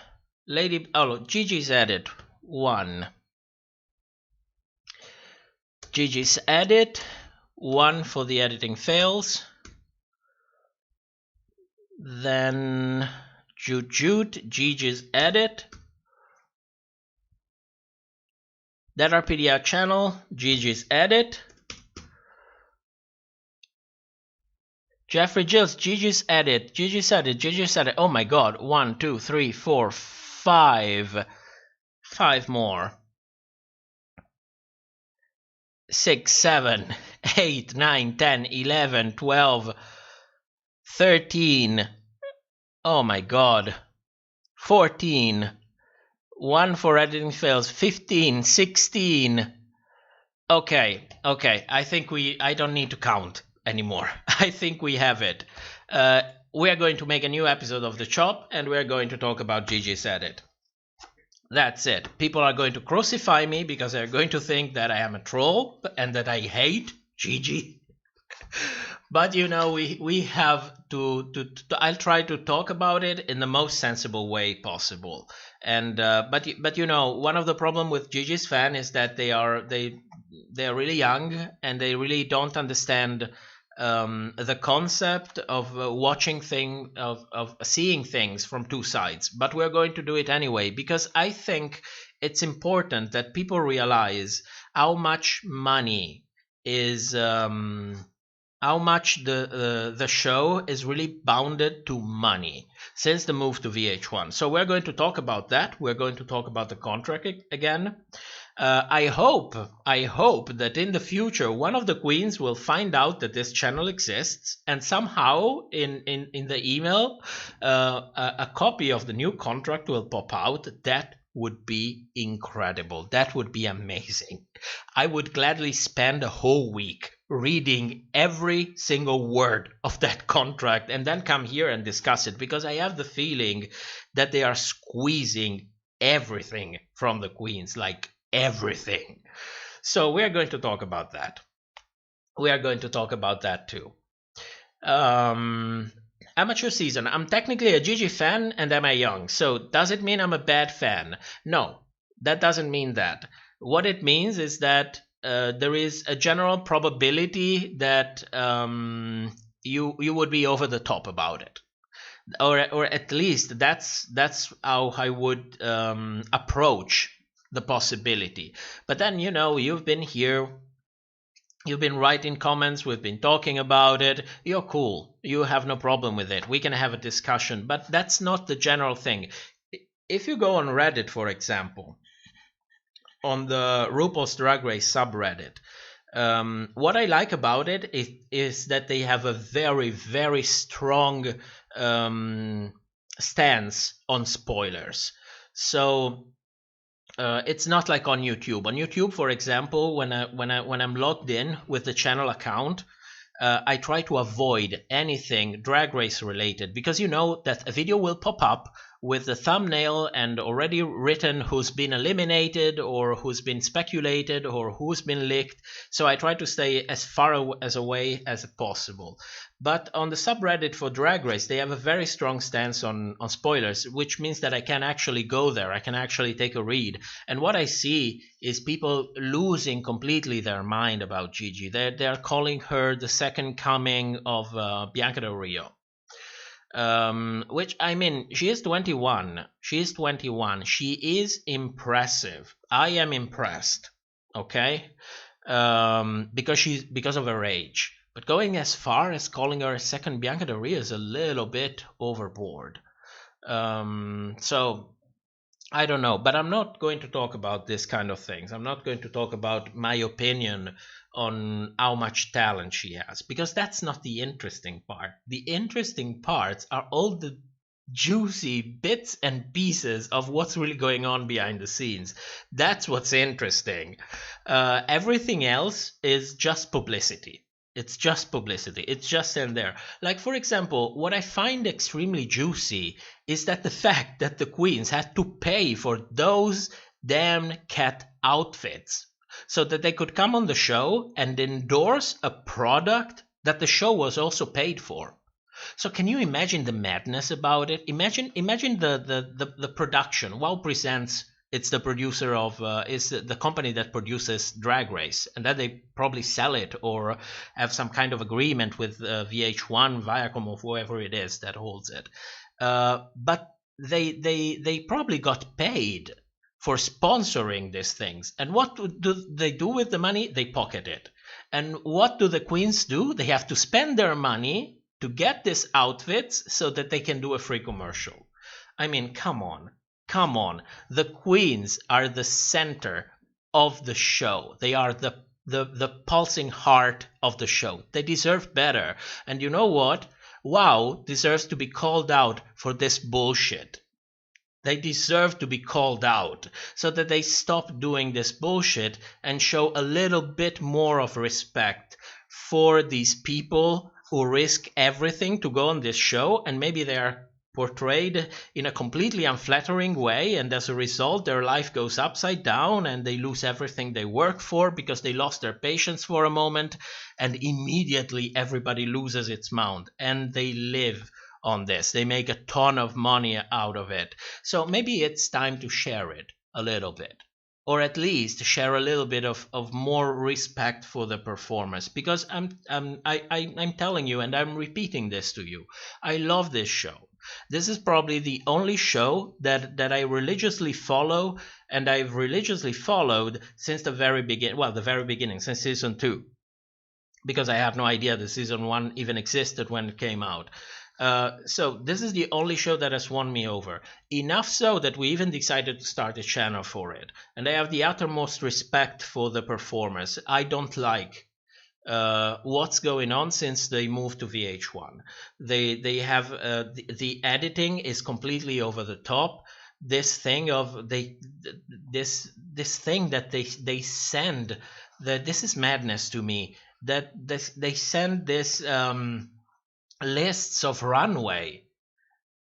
Gigi's edit 1. Gigi's edit 1 for the editing fails. Then Jute Gigi's edit. That RPDR channel, Gigi's edit. Jeffrey Gills, Gigi's edit. Oh my god. 1, 2, 3, 4, 5. 5 more. 6, 7, 8, 9, 10, 11, 12, 13. Oh my god. 14. 1 for editing fails. 15, 16. Okay. I think I don't need to count anymore. I think we have it. We are going to make a new episode of The Chop, and we are going to talk about Gigi's edit. That's it. People are going to crucify me because they're going to think that I am a troll and that I hate Gigi. But we have to I'll try to talk about it in the most sensible way possible. And but one of the problem with Gigi's fan is that they are really young, and they really don't understand the concept of seeing things from two sides. But we're going to do it anyway, because I think it's important that people realize how much money is how much the show is really bounded to money since the move to VH1. So we're going to talk about that. We're going to talk about the contract again. I hope that in the future one of the queens will find out that this channel exists, and somehow in the email a copy of the new contract will pop out. That would be incredible. That would be amazing. I would gladly spend a whole week reading every single word of that contract and then come here and discuss it, because I have the feeling that they are squeezing everything from the queens, like everything. So we are going to talk about that. We are going to talk about that too. Amateur season. I'm technically a Gigi fan, and am I young? So does it mean I'm a bad fan? No, that doesn't mean that. What it means is that there is a general probability that you would be over the top about it, or at least that's how I would approach the possibility. But then you've been here. You've been writing comments, we've been talking about it. You're cool. You have no problem with it. We can have a discussion, but that's not the general thing. If you go on Reddit, for example, on the RuPaul's Drag Race subreddit, what I like about it is that they have a very, very strong stance on spoilers. So it's not like on YouTube. On YouTube, for example, when I'm logged in with the channel account, I try to avoid anything Drag Race related, because you know that a video will pop up with the thumbnail and already written who's been eliminated or who's been speculated or who's been leaked. So I try to stay as far away as possible. But on the subreddit for Drag Race, they have a very strong stance on spoilers, which means that I can actually go there. I can actually take a read. And what I see is people losing completely their mind about Gigi. They're calling her the second coming of Bianca Del Rio. Which, I mean, she is 21. She is 21. She is impressive. I am impressed. Okay? Because of her age. But going as far as calling her a second Bianca Del Rio is a little bit overboard. So I don't know, but I'm not going to talk about this kind of things. I'm not going to talk about my opinion on how much talent she has, because that's not the interesting part. The interesting parts are all the juicy bits and pieces of what's really going on behind the scenes. That's what's interesting. Everything else is just publicity. It's just publicity. It's just in there. Like, for example, what I find extremely juicy is that the fact that the queens had to pay for those damn cat outfits so that they could come on the show and endorse a product that the show was also paid for. So can you imagine the madness about it? Imagine the production. WoW Presents, it's the producer of is the company that produces Drag Race, and that they probably sell it or have some kind of agreement with VH1, Viacom, or whoever it is that holds it. But they probably got paid for sponsoring these things. And what do they do with the money? They pocket it. And what do the queens do? They have to spend their money to get these outfits so that they can do a free commercial. I mean, come on. Come on. The queens are the center of the show. They are the pulsing heart of the show. They deserve better. And you know what? WoW deserves to be called out for this bullshit. They deserve to be called out so that they stop doing this bullshit and show a little bit more of respect for these people who risk everything to go on this show, and maybe they are portrayed in a completely unflattering way, and as a result their life goes upside down and they lose everything they work for because they lost their patience for a moment, and immediately everybody loses its mount and they live on this. They make a ton of money out of it. So maybe it's time to share it a little bit, or at least share a little bit of more respect for the performers, because I'm telling you, and I'm repeating this to you, I love this show. This is probably the only show that I religiously follow, and I've religiously followed since the very beginning. Well, the very beginning, since season 2, because I have no idea the season 1 even existed when it came out. So this is the only show that has won me over. Enough so that we even decided to start a channel for it. And I have the uttermost respect for the performers. I don't like what's going on since they moved to VH1. They have the editing is completely over the top. this thing of this thing that they send, that this is madness to me, that they send this lists of runway,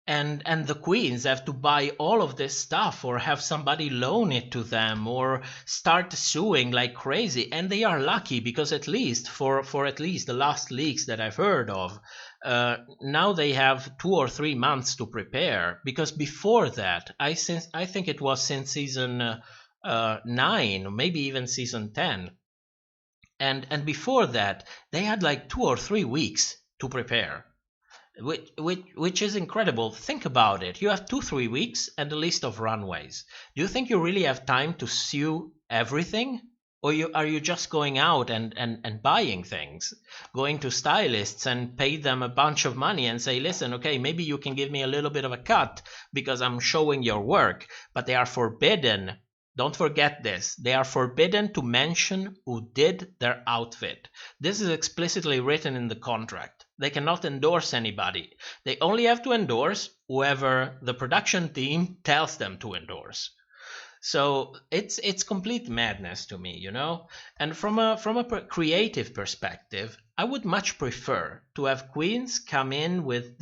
and the queens have to buy all of this stuff or have somebody loan it to them or start suing like crazy. And they are lucky because at least for at least the last leaks that I've heard of, now they have 2 or 3 months to prepare, because before that I think it was since season 9, maybe even season 10, and before that they had like 2 or 3 weeks to prepare, which is incredible. Think about it. You have 2-3 weeks and a list of runways. Do you think you really have time to sew everything? Or are you just going out and buying things, going to stylists and pay them a bunch of money and say, listen, okay, maybe you can give me a little bit of a cut because I'm showing your work, but they are forbidden. Don't forget this. They are forbidden to mention who did their outfit. This is explicitly written in the contract. They cannot endorse anybody. They only have to endorse whoever the production team tells them to endorse. So it's complete madness to me, you know. And from a creative perspective, I would much prefer to have queens come in with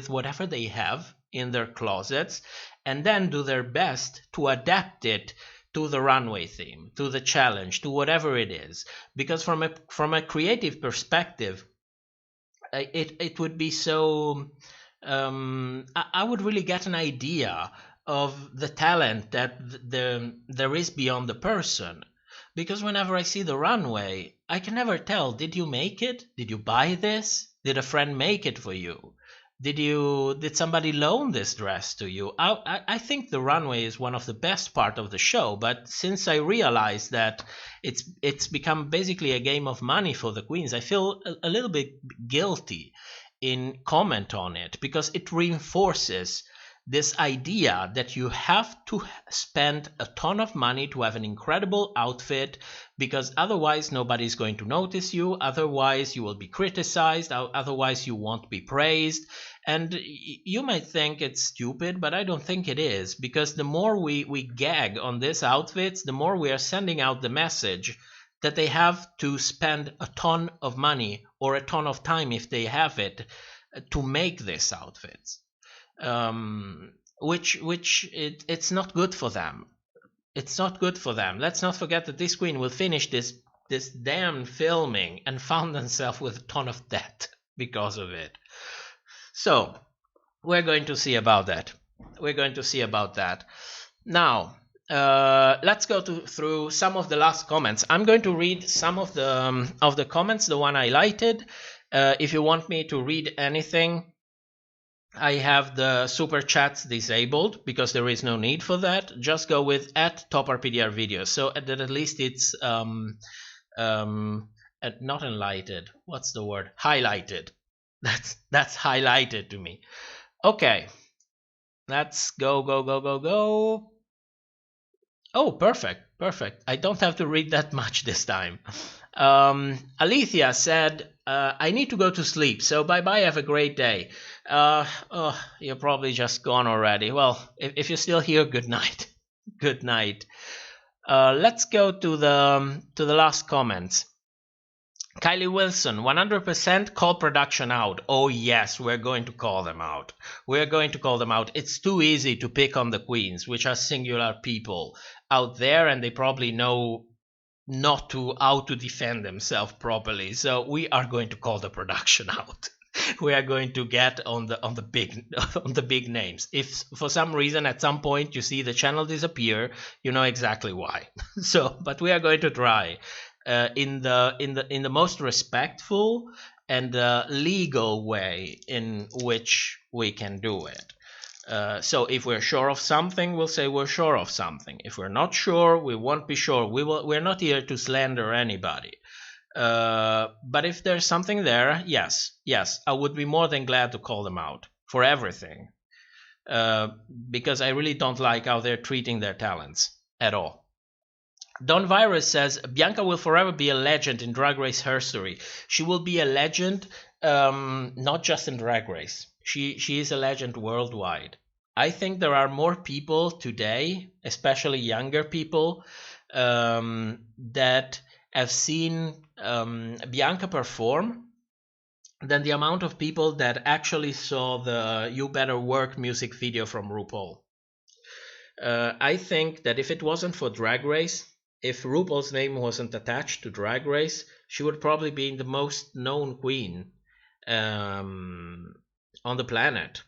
whatever they have in their closets and then do their best to adapt it to the runway theme, to the challenge, to whatever it is. Because from a creative perspective, it would be so I would really get an idea of the talent that there is beyond the person. Because whenever I see the runway, I can never tell, did you make it? Did you buy this? Did a friend make it for you? Did somebody loan this dress to you? I think the runway is one of the best part of the show, but since I realized that it's become basically a game of money for the queens, I feel a little bit guilty in comment on it, because it reinforces this idea that you have to spend a ton of money to have an incredible outfit, because otherwise nobody's going to notice you, otherwise you will be criticized, otherwise you won't be praised. And you might think it's stupid, but I don't think it is, because the more we gag on these outfits, the more we are sending out the message that they have to spend a ton of money or a ton of time, if they have it, to make these outfits. It's not good for them. It's not good for them. Let's not forget that this queen will finish this damn filming and found themselves with a ton of debt because of it. So we're going to see about that. We're going to see about that. Now, let's go through some of the last comments. I'm going to read some of the comments, the one I highlighted. If you want me to read anything, I have the super chats disabled because there is no need for that. Just go with @TopRPDR videos. So at least it's not enlightened. What's the word? Highlighted. That's highlighted to me. Okay, let's go. Oh, perfect. I don't have to read that much this time. Alethea said, I need to go to sleep, so bye-bye, have a great day. You're probably just gone already. Well, if you're still here, good night. Good night. Let's go to the last comments. Kylie Wilson, 100% call production out. Oh yes, we're going to call them out. We're going to call them out. It's too easy to pick on the queens, which are singular people out there, and they probably know how to defend themselves properly. So we are going to call the production out. We are going to get on the big names. If for some reason at some point you see the channel disappear, you know exactly why. So, but we are going to try in the most respectful and legal way in which we can do it. So if we're sure of something, we'll say we're sure of something. If we're not sure, we won't be sure. We're not here to slander anybody. But if there's something there, yes, I would be more than glad to call them out for everything. Because I really don't like how they're treating their talents at all. Don Virus says, Bianca will forever be a legend in Drag Race history. She will be a legend, not just in Drag Race. She is a legend worldwide. I think there are more people today, especially younger people, that have seen Bianca perform than the amount of people that actually saw the You Better Work music video from RuPaul. I think that if it wasn't for Drag Race, if RuPaul's name wasn't attached to Drag Race, she would probably be the most known queen on the planet.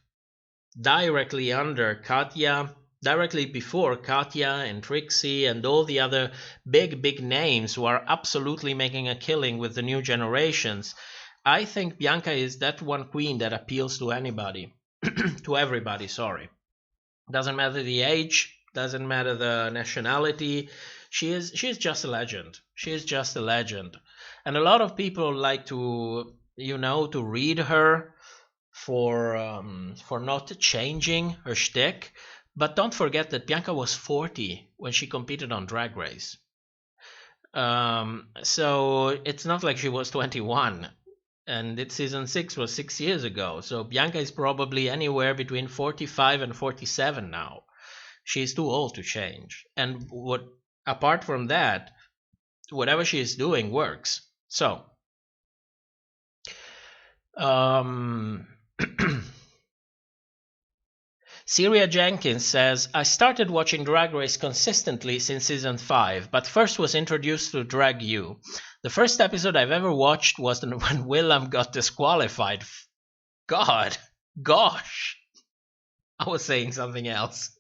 Directly under Katya, directly before Katya and Trixie and all the other big names who are absolutely making a killing with the new generations. I think Bianca is that one queen that appeals to anybody, to everybody, sorry. Doesn't matter the age, doesn't matter the nationality. She is just a legend. She is just a legend. And a lot of people like to, to read her for not changing her shtick. But don't forget that Bianca was 40 when she competed on Drag Race. So it's not like she was 21. And season 6 was 6 years ago. So Bianca is probably anywhere between 45 and 47 now. She's too old to change. And apart from that, whatever she is doing works. So, Syria Jenkins says, I started watching Drag Race consistently since season 5, but first was introduced to Drag U. The first episode I've ever watched was when Willem got disqualified. Gosh. I was saying something else.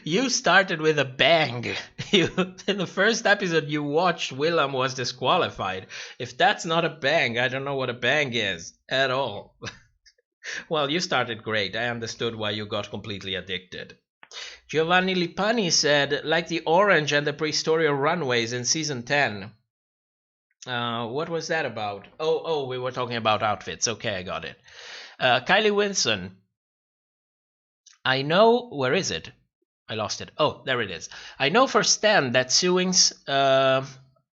You started with a bang. In the first episode you watched, Willem was disqualified. If that's not a bang, I don't know what a bang is at all. Well, you started great. I understood why you got completely addicted. Giovanni Lipani said, like the orange and the prehistoric runways in season 10. What was that about? Oh, we were talking about outfits. Okay, I got it. Kylie Winson. I know, where is it? I lost it. Oh, there it is. I know firsthand that sewing's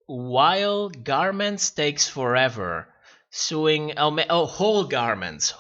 while garments takes forever. Sewing, whole garments.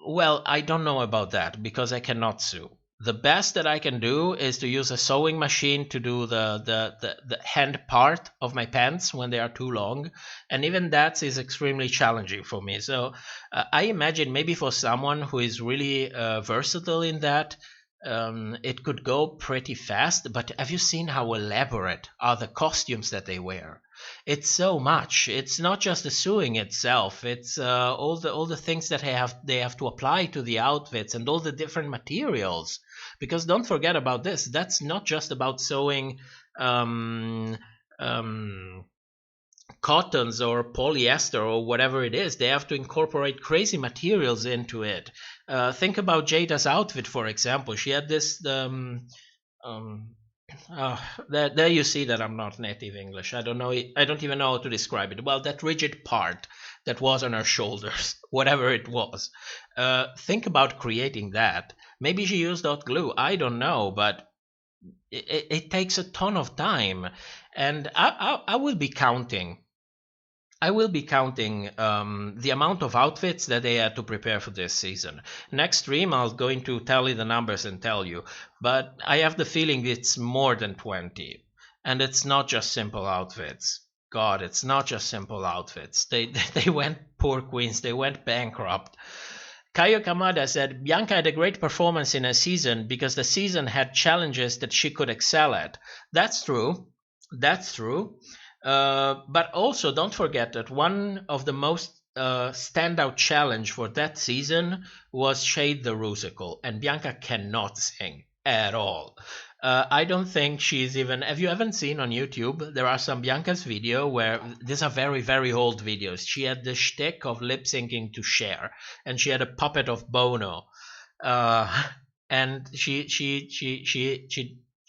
Well, I don't know about that because I cannot sew. The best that I can do is to use a sewing machine to do the hand part of my pants when they are too long. And even that is extremely challenging for me. So I imagine maybe for someone who is really versatile in that, it could go pretty fast. But have you seen how elaborate are the costumes that they wear? It's so much. It's not just the sewing itself. It's all the things that they have to apply to the outfits and all the different materials. Because don't forget about this. That's not just about sewing cottons or polyester or whatever it is. They have to incorporate crazy materials into it. Think about Jada's outfit, for example. She had this. There you see that I'm not native English. I don't know. I don't even know how to describe it. Well, that rigid part that was on her shoulders, whatever it was. Think about creating that. Maybe she used hot glue. I don't know, but it takes a ton of time, and I will be counting. I will be counting the amount of outfits that they had to prepare for this season. Next stream, I'll going to tally the numbers and tell you. But I have the feeling it's more than 20. And it's not just simple outfits. God, it's not just simple outfits. They went, poor queens, they went bankrupt. Kayo Kamada said, Bianca had a great performance in a season because the season had challenges that she could excel at. That's true. That's true. But also don't forget that one of the most standout challenge for that season was Shade the Rusical, and Bianca cannot sing at all. I don't think she's even. Have you ever seen on YouTube? There are some Bianca's video where these are very, very old videos. She had the shtick of lip syncing to Cher, and she had a puppet of Bono, and she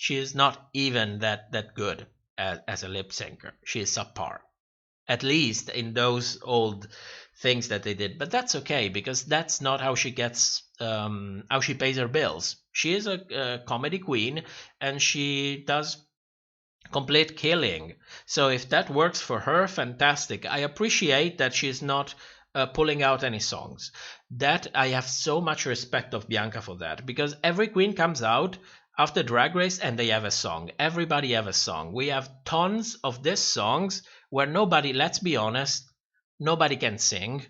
is not even that good as a lip syncer. She is subpar, at least in those old things that they did. But that's okay because that's not how she gets how she pays her bills. She is a comedy queen and she does complete killing. So if that works for her, fantastic. I appreciate that she's not pulling out any songs. That I have so much respect of Bianca for that, because every queen comes out after Drag Race and they have a song. Everybody have a song. We have tons of these songs where nobody, let's be honest, nobody can sing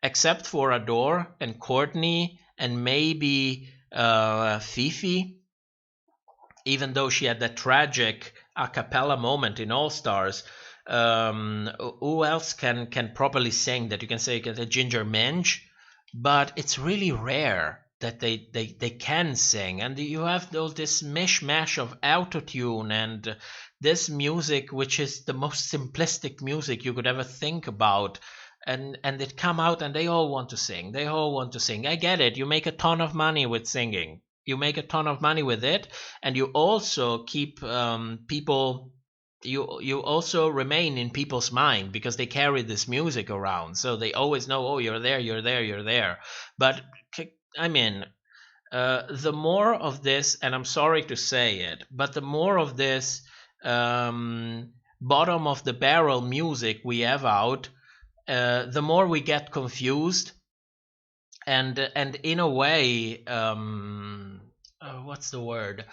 except for Adore and Courtney and maybe Fifi, even though she had that tragic a cappella moment in All Stars. Who else can properly sing that you can say? The Ginger Minj, but it's really rare that they can sing, and you have this mishmash of autotune and this music which is the most simplistic music you could ever think about, and it come out and they all want to sing. I get it. You make a ton of money with singing. You make a ton of money with it, and you also keep people. You also remain in people's mind because they carry this music around, so they always know, oh, you're there. But I mean, the more of this, and I'm sorry to say it, but the more of this bottom of the barrel music we have out, the more we get confused, and in a way, what's the word?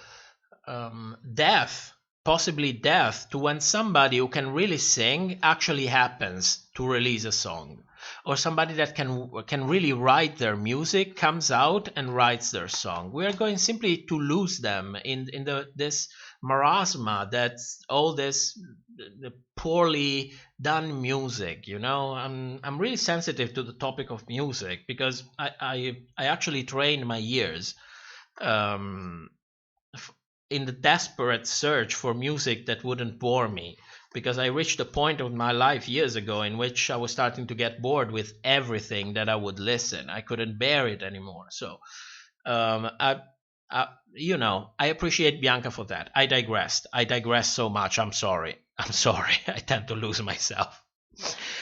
Deaf. Possibly death to when somebody who can really sing actually happens to release a song, or somebody that can really write their music comes out and writes their song. We are going simply to lose them in this marasma that's all this poorly done music. You know, I'm really sensitive to the topic of music because I actually trained my ears. In the desperate search for music that wouldn't bore me, because I reached a point of my life years ago in which I was starting to get bored with everything that I would listen. I couldn't bear it anymore. So, I appreciate Bianca for that. I digressed so much. I'm sorry. I tend to lose myself.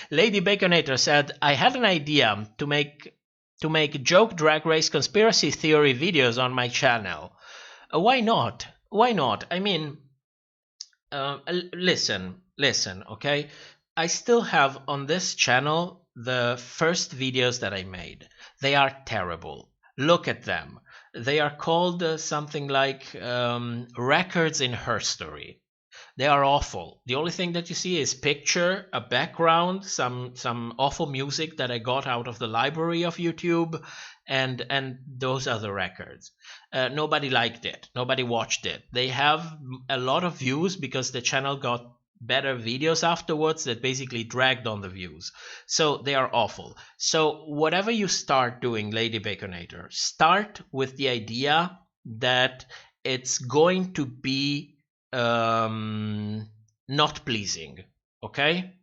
Lady Baconator said, I had an idea to make joke Drag Race conspiracy theory videos on my channel. Why not? I mean, listen, okay? I still have on this channel the first videos that I made. They are terrible. Look at them. They are called something like Records in Herstory. They are awful. The only thing that you see is picture, a background, some awful music that I got out of the library of YouTube, and those are the records. Nobody liked it. Nobody watched it. They have a lot of views because the channel got better videos afterwards that basically dragged on the views. So they are awful. So whatever you start doing, Lady Baconator, start with the idea that it's going to be not pleasing, okay?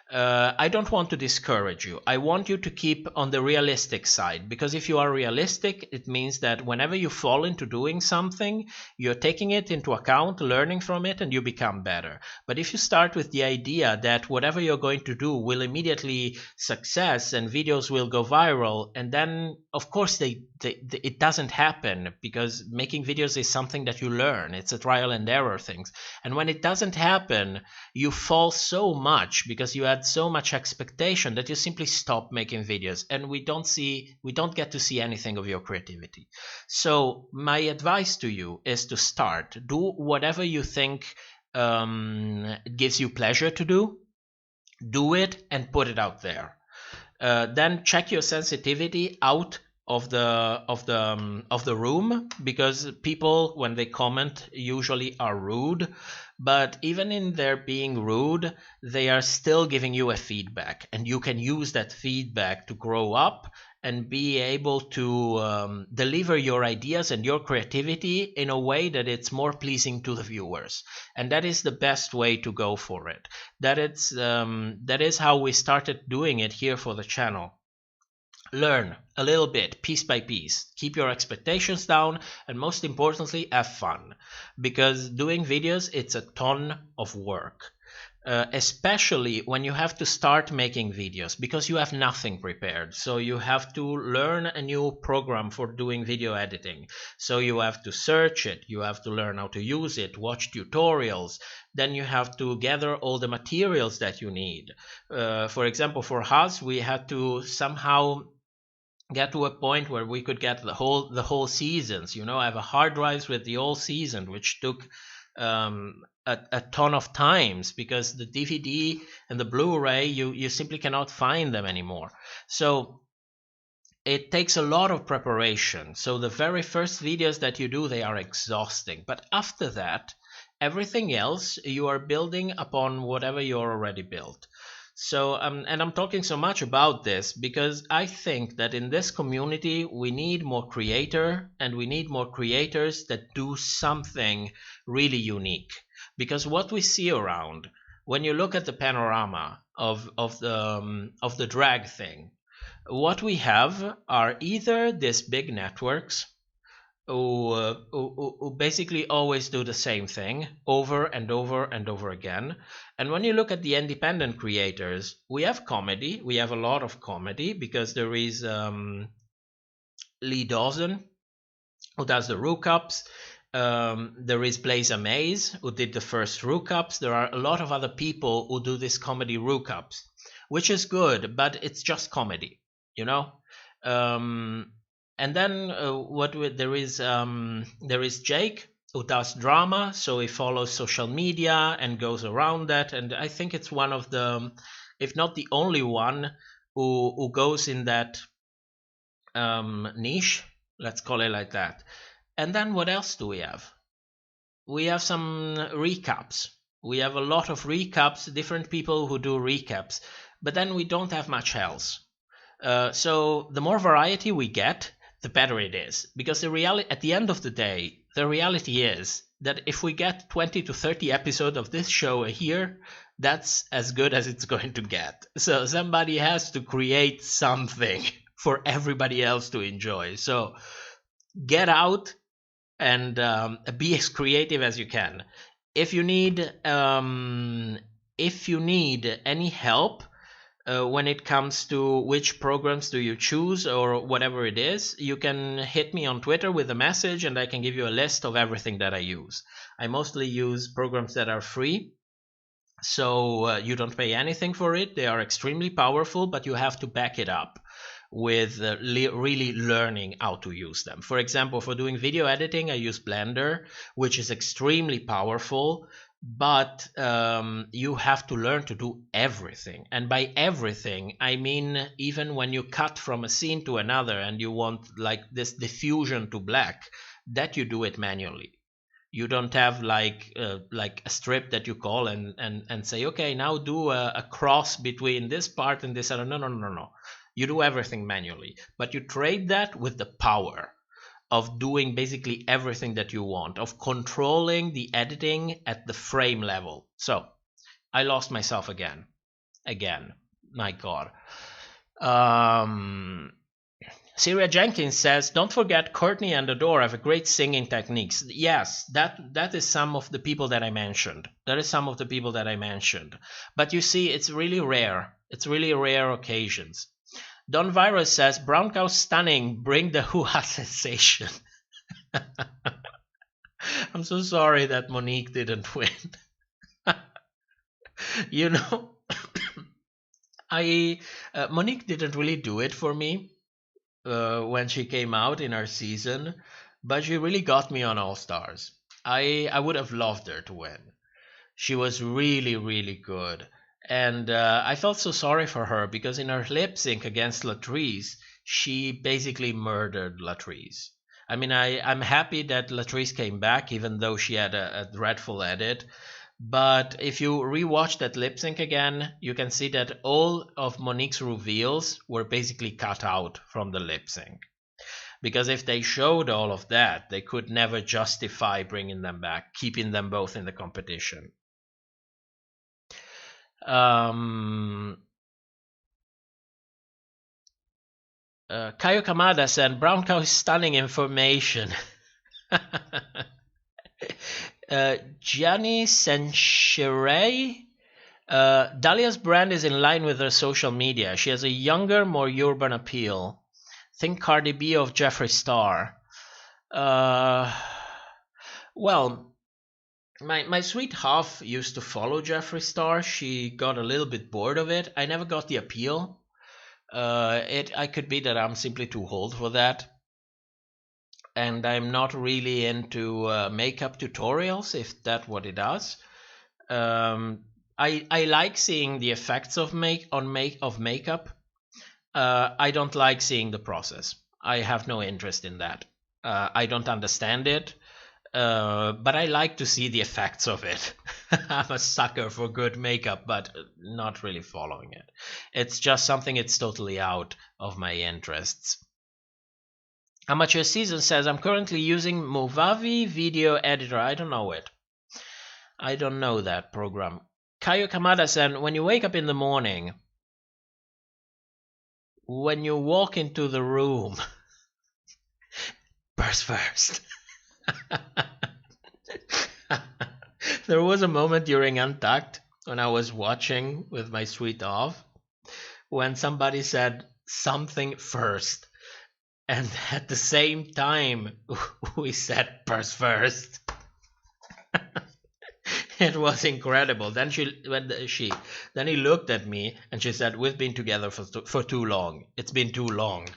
I don't want to discourage you. I want you to keep on the realistic side, because if you are realistic, it means that whenever you fall into doing something, you're taking it into account, learning from it, and you become better. But if you start with the idea that whatever you're going to do will immediately success and videos will go viral, and then of course it doesn't happen, because making videos is something that you learn. It's a trial and error thing. And when it doesn't happen, you fall so much because you had so much expectation that you simply stop making videos, and we don't get to see anything of your creativity. So my advice to you is to start. Do whatever you think gives you pleasure to do. Do it and put it out there. Then check your sensitivity out of the room, because people, when they comment, usually are rude. But even in their being rude, they are still giving you a feedback, and you can use that feedback to grow up and be able to deliver your ideas and your creativity in a way that it's more pleasing to the viewers. And that is the best way to go for it. That is how we started doing it here for the channel. Learn a little bit, piece by piece. Keep your expectations down, and most importantly, have fun. Because doing videos, it's a ton of work. especially when you have to start making videos because you have nothing prepared. So you have to learn a new program for doing video editing. So you have to search it, you have to learn how to use it, watch tutorials. Then you have to gather all the materials that you need. For example, for us, we had to somehow get to a point where we could get the whole seasons. I have a hard drives with the whole season, which took a ton of times because the DVD and the Blu-ray you simply cannot find them anymore. So it takes a lot of preparation. So the very first videos that you do, they are exhausting. But after that, everything else you are building upon whatever you're already built. So and I'm talking so much about this because I think that in this community we need more creator, and we need more creators that do something really unique. Because what we see around, when you look at the panorama of the drag thing, what we have are either these big networks who basically always do the same thing over and over and over again. And when you look at the independent creators, we have comedy. We have a lot of comedy because there is Lee Dawson, who does the Rookups. There is Blaze Maze, who did the first Rookups. There are a lot of other people who do this comedy Rookups, which is good, but it's just comedy, And then there is Jake, who does drama, so he follows social media and goes around that. And I think it's one of the, if not the only one, who goes in that niche. Let's call it like that. And then what else do we have? We have some recaps. We have a lot of recaps, different people who do recaps, but then we don't have much else. So the more variety we get, the better it is. Because at the end of the day, the reality is that if we get 20 to 30 episodes of this show a year, that's as good as it's going to get. So somebody has to create something for everybody else to enjoy. So get out and be as creative as you can. If you need any help when it comes to which programs do you choose or whatever it is, you can hit me on Twitter with a message and I can give you a list of everything that I use. I mostly use programs that are free, so you don't pay anything for it. They are extremely powerful, but you have to back it up with really learning how to use them. For example, for doing video editing, I use Blender, which is extremely powerful, but you have to learn to do everything. And by everything, I mean even when you cut from a scene to another and you want like this diffusion to black, that you do it manually. You don't have like a strip that you call and say, okay, now do a cross between this part and this other. No. You do everything manually, but you trade that with the power of doing basically everything that you want, of controlling the editing at the frame level. So I lost myself again, my God. Syria Jenkins says, don't forget Courtney and Adore have a great singing techniques. Yes, that is some of the people that I mentioned. But you see, it's really rare. It's really rare occasions. Don Virus says, Brown Cow stunning, bring the hoo-ha sensation. I'm so sorry that Monique didn't win. Monique didn't really do it for me when she came out in our season, but she really got me on All Stars. I would have loved her to win. She was really, really good. And I felt so sorry for her because in her lip sync against Latrice, she basically murdered Latrice. I mean, I'm happy that Latrice came back, even though she had a dreadful edit. But if you rewatch that lip sync again, you can see that all of Monique's reveals were basically cut out from the lip sync. Because if they showed all of that, they could never justify bringing them back, keeping them both in the competition. Kayo Kamada said, Brown Cow is stunning information. Gianni Senchire Dahlia's brand is in line with her social media. She has a younger, more urban appeal. Think Cardi B of Jeffree Star. Well, my sweet half used to follow Jeffree Star. She got a little bit bored of it. I never got the appeal. I could be that I'm simply too old for that, and I'm not really into makeup tutorials, if that's what it does. I like seeing the effects of makeup. I don't like seeing the process. I have no interest in that. I don't understand it, but I like to see the effects of it. I'm a sucker for good makeup, but not really following it. It's just something it's totally out of my interests. Amateur Season says, I'm currently using Movavi Video Editor. I don't know it. I don't know that program. Kayo Kamada said, when you wake up in the morning, when you walk into the room, burst first. There was a moment during Untucked when I was watching with my sweet off when somebody said something first, and at the same time we said burst first. It was incredible. Then then he looked at me and she said, "We've been together for too long. It's been too long."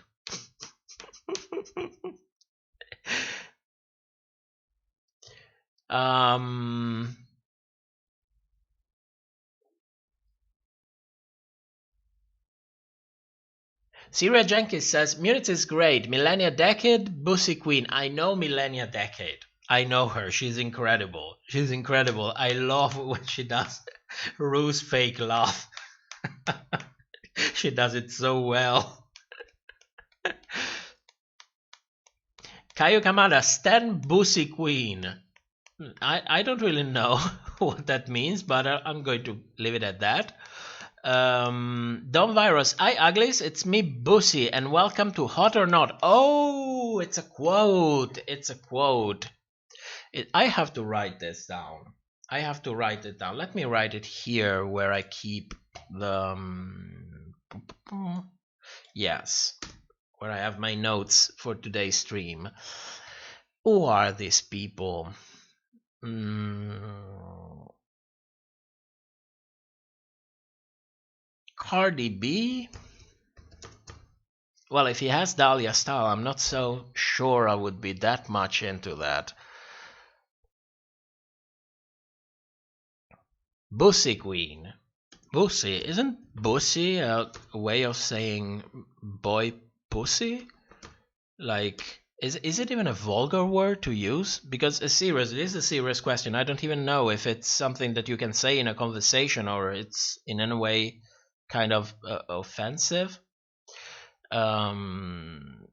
Syria Jenkins says, Munich is great. Millennia Decade, Bussy Queen. I know Millennia Decade. I know her. She's incredible. She's incredible. I love when she does Rue's fake laugh. She does it so well. Kayo Kamada, Stan Bussy Queen. I don't really know what that means, but I'm going to leave it at that. Dom Virus, hi Uglies, it's me Bussy, and welcome to Hot or Not. Oh, it's a quote. It's a quote. I have to write this down. I have to write it down. Let me write it here where I keep the yes, where I have my notes for today's stream. Who are these people? Cardi B? Well, if he has Dahlia style, I'm not so sure I would be that much into that. Bussy Queen. Bussy. Isn't bussy a way of saying boy pussy? Like, is it even a vulgar word to use? Because this is a serious question. I don't even know if it's something that you can say in a conversation or it's in any way kind of offensive. Kayo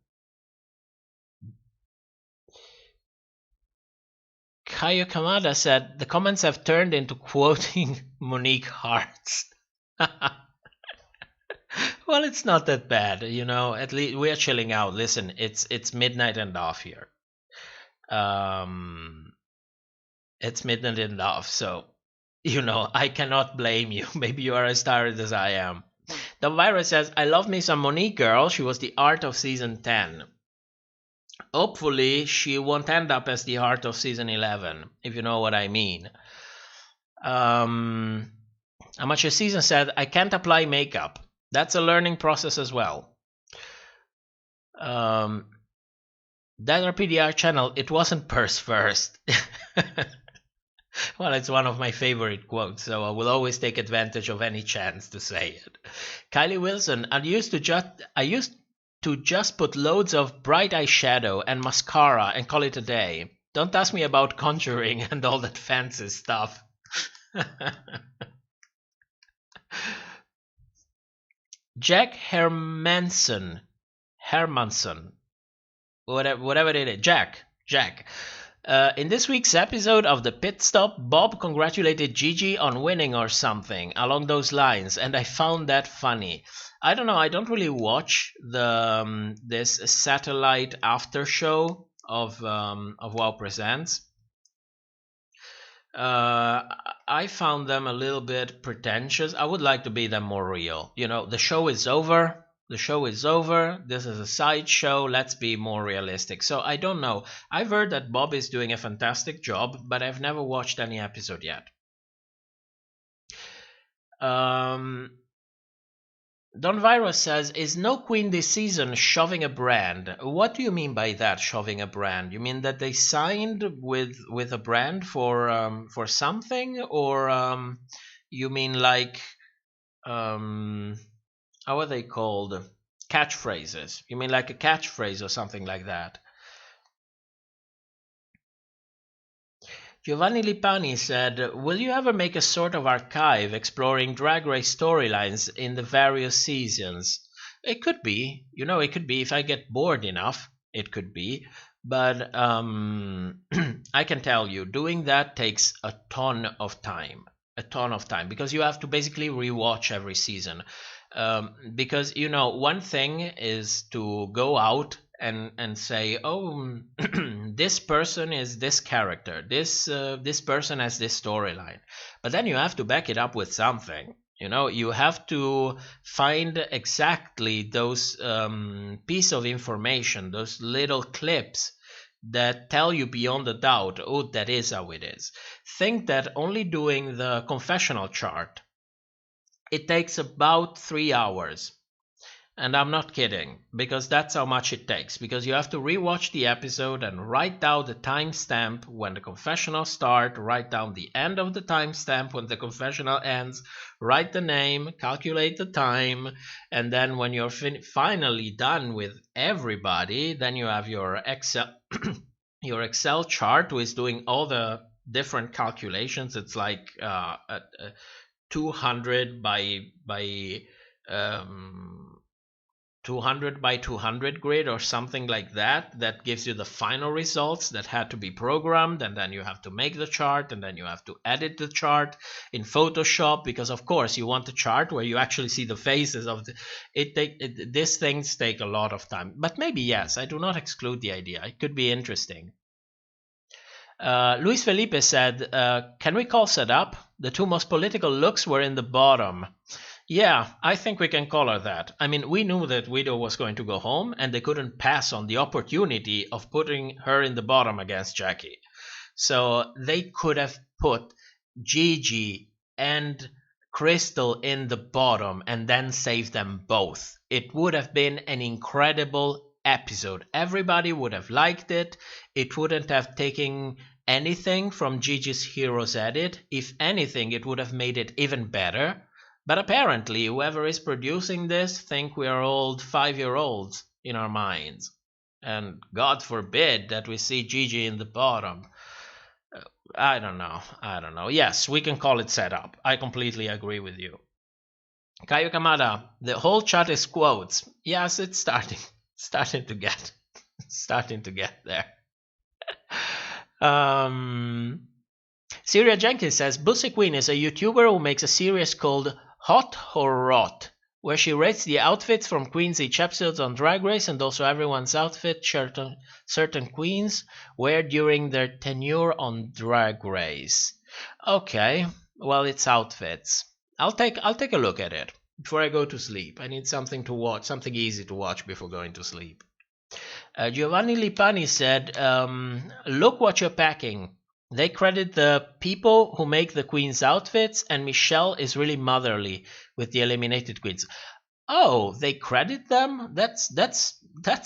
Kamada said, the comments have turned into quoting Monique Hearts. Well, it's not that bad, you know. At least we are chilling out. Listen, it's midnight and off here. It's midnight and off, so you know I cannot blame you. Maybe you are as tired as I am. The virus says, I love me some Monique girl. She was the art of season 10. Hopefully, she won't end up as the heart of season 11, if you know what I mean. Amateur Season said, I can't apply makeup. That's a learning process as well. That RPDR channel, it wasn't purse first. Well, it's one of my favorite quotes, so I will always take advantage of any chance to say it. Kylie Wilson, I used to just put loads of bright eyeshadow and mascara and call it a day. Don't ask me about conjuring and all that fancy stuff. Jack Hermanson, whatever it is, Jack. In this week's episode of the Pit Stop, Bob congratulated Gigi on winning or something along those lines, and I found that funny. I don't know. I don't really watch this satellite after show of WoW Presents. I found them a little bit pretentious. I would like to be them more real. You know, the show is over. The show is over. This is a sideshow. Let's be more realistic. So I don't know. I've heard that Bob is doing a fantastic job, but I've never watched any episode yet. Don Virus says, is No Queen this season shoving a brand? What do you mean by that, shoving a brand? You mean that they signed with a brand for something? Or you mean like, how are they called? Catchphrases. You mean like a catchphrase or something like that? Giovanni Lipani said, will you ever make a sort of archive exploring Drag Race storylines in the various seasons? It could be. You know, it could be if I get bored enough. It could be. But I can tell you, doing that takes a ton of time. A ton of time. Because you have to basically rewatch every season. Because, you know, one thing is to go out and say, oh, this person is this character, this person has this storyline, but then you have to back it up with something. You know, you have to find exactly those piece of information, those little clips that tell you beyond a doubt, oh, that is how it is. Think that only doing the confessional chart, it takes about 3 hours. And I'm not kidding, because that's how much it takes. Because you have to rewatch the episode and write down the timestamp when the confessional starts, write down the end of the timestamp when the confessional ends, write the name, calculate the time, and then when you're finally done with everybody, then you have your Excel your Excel chart which is doing all the different calculations. It's like 200 by 200 by 200 grid or something like that. That gives you the final results that had to be programmed, and then you have to make the chart, and then you have to edit the chart in Photoshop, because of course you want a chart where you actually see the faces of these things take a lot of time. But maybe, yes, I do not exclude the idea. It could be interesting. Luis Felipe said, can we call set up? The two most political looks were in the bottom. Yeah, I think we can call her that. I mean, we knew that Widow was going to go home, and they couldn't pass on the opportunity of putting her in the bottom against Jackie. So they could have put Gigi and Crystal in the bottom and then saved them both. It would have been an incredible episode. Everybody would have liked it. It wouldn't have taken anything from Gigi's Heroes Edit. If anything, it would have made it even better. But apparently, whoever is producing this think we are old 5-year-olds in our minds. And God forbid that we see Gigi in the bottom. I don't know. Yes, we can call it setup. I completely agree with you. Kaio Kamada, the whole chat is quotes. Yes, it's starting to get there. Syria Jenkins says, Bussy Queen is a YouTuber who makes a series called Hot or Rot, where she rates the outfits from queens each episode on Drag Race, and also everyone's outfit certain queens wear during their tenure on Drag Race. Okay, well, it's outfits. I'll take a look at it before I go to sleep. I need something to watch, something easy to watch before going to sleep. Giovanni Lipani said, look what you're packing. They credit the people who make the queen's outfits, and Michelle is really motherly with the eliminated queens. Oh, they credit them? That's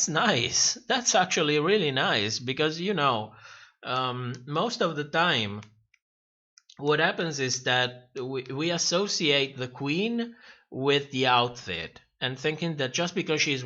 nice. That's actually really nice, because, you know, most of the time what happens is that we associate the queen with the outfit, and thinking that just because she is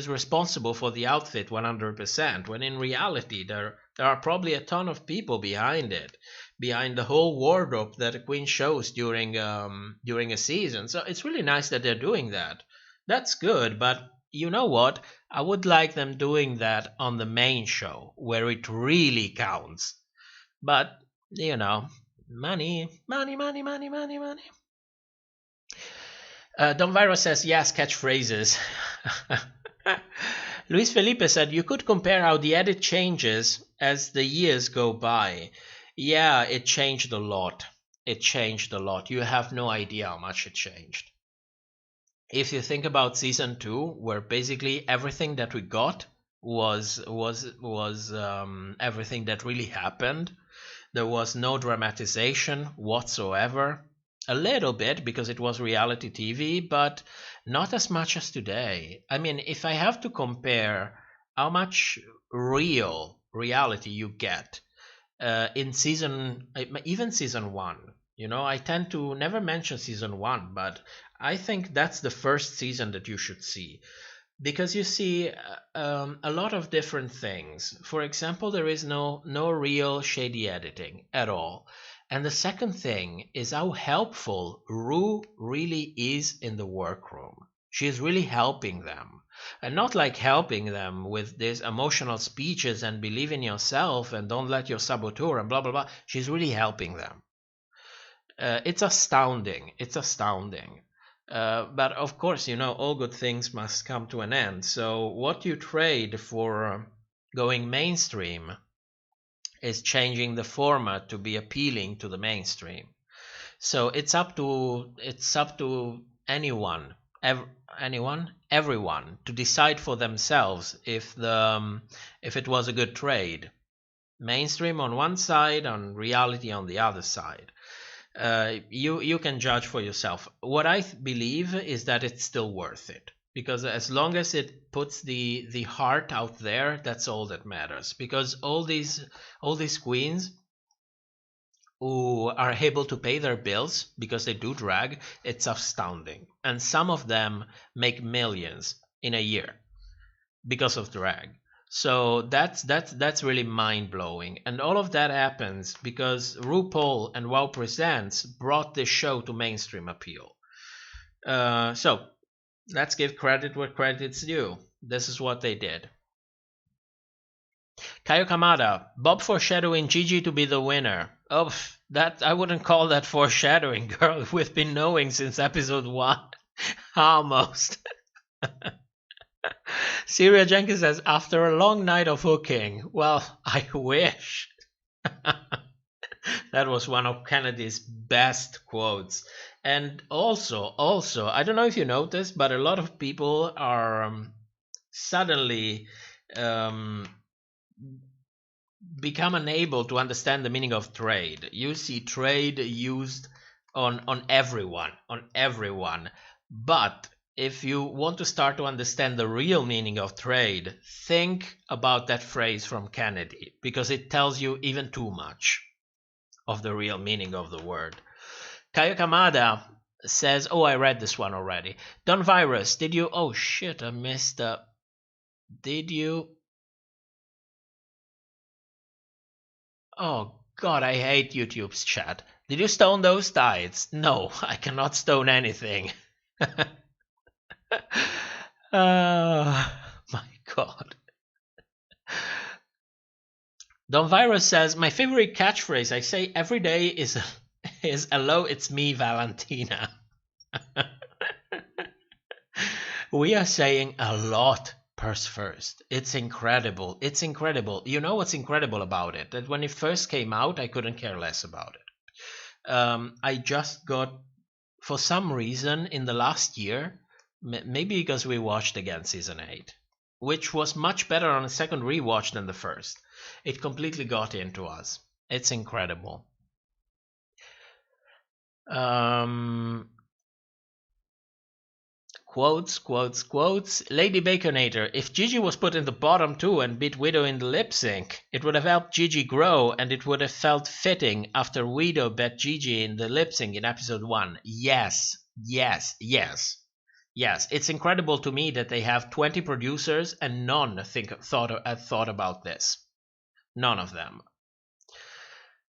responsible for the outfit 100%, when in reality there are probably a ton of people behind it, behind the whole wardrobe that a queen shows during a season. So it's really nice that they're doing that. That's good, but you know what? I would like them doing that on the main show, where it really counts. But, you know, money. Don Viro says, yes, catchphrases. Luis Felipe said, you could compare how the edit changes as the years go by. Yeah, it changed a lot. It changed a lot. You have no idea how much it changed. If you think about season 2, where basically everything that we got was everything that really happened. There was no dramatization whatsoever. A little bit because it was reality TV, but not as much as today. I mean, if I have to compare how much real reality you get in even season 1, I tend to never mention season 1, but I think that's the first season that you should see because you see a lot of different things. For example, there is no real shady editing at all. And the second thing is how helpful Rue really is in the workroom. She is really helping them. And not like helping them with these emotional speeches and believe in yourself and don't let your saboteur and blah, blah, blah. She's really helping them. It's astounding. It's astounding. But of course, all good things must come to an end. So what you trade for going mainstream is changing the format to be appealing to the mainstream. So it's up to everyone to decide for themselves if it was a good trade. Mainstream on one side, on reality on the other side. You can judge for yourself. What I believe is that it's still worth it, because as long as it puts the heart out there, that's all that matters. Because all these queens who are able to pay their bills because they do drag, it's astounding. And some of them make millions in a year because of drag. So that's really mind blowing, and all of that happens because RuPaul and WoW Presents brought this show to mainstream appeal. So let's give credit where credit's due. This is what they did. Kaio Kamada, Bob foreshadowing Gigi to be the winner. Oh, that I wouldn't call that foreshadowing, girl. We've been knowing since episode 1, almost. Syria Jenkins says, after a long night of hooking. Well, I wish. That was one of Kennedy's best quotes. And also, I don't know if you noticed, but a lot of people are suddenly become unable to understand the meaning of trade. You see trade used on everyone. But if you want to start to understand the real meaning of trade, think about that phrase from Kennedy, because it tells you even too much of the real meaning of the word. Kaio Kamada says, oh, I read this one already. Don Virus, did you... Oh, shit, I missed... Did you... Oh, God, I hate YouTube's chat. Did you stone those tides? No, I cannot stone anything. My God. Don Virus says, my favorite catchphrase I say every day is hello, it's me, Valentina. We are saying a lot purse first. It's incredible. It's incredible. You know what's incredible about it? That when it first came out, I couldn't care less about it. I just got, for some reason, in the last year, maybe because we watched again season 8, which was much better on a second rewatch than the first. It completely got into us. It's incredible. Quotes. Lady Baconator, if Gigi was put in the bottom 2 and beat Widow in the lip sync, it would have helped Gigi grow, and it would have felt fitting after Widow bet Gigi in the lip sync in episode 1. Yes. It's incredible to me that they have 20 producers and none thought about this. None of them.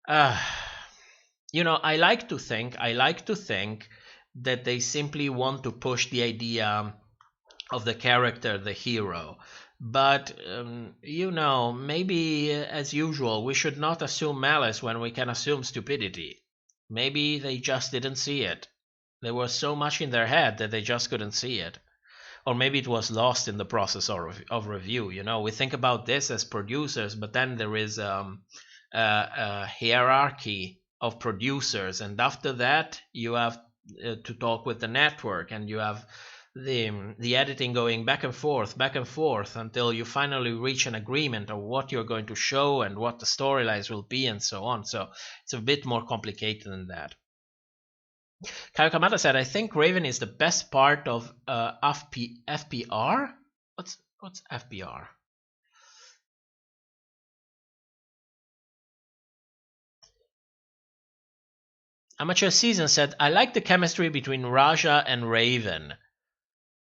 I like to think that they simply want to push the idea of the character, the hero. But, maybe as usual, we should not assume malice when we can assume stupidity. Maybe they just didn't see it. There was so much in their head that they just couldn't see it. Or maybe it was lost in the process of review. We think about this as producers, but then there is hierarchy of producers, and after that you have to talk with the network, and you have the editing going back and forth until you finally reach an agreement of what you're going to show and what the storylines will be and so on. So it's a bit more complicated than that. Kyle Kamada said, I think Raven is the best part of FPR. What's FPR? Amateur Season said, I like the chemistry between Raja and Raven.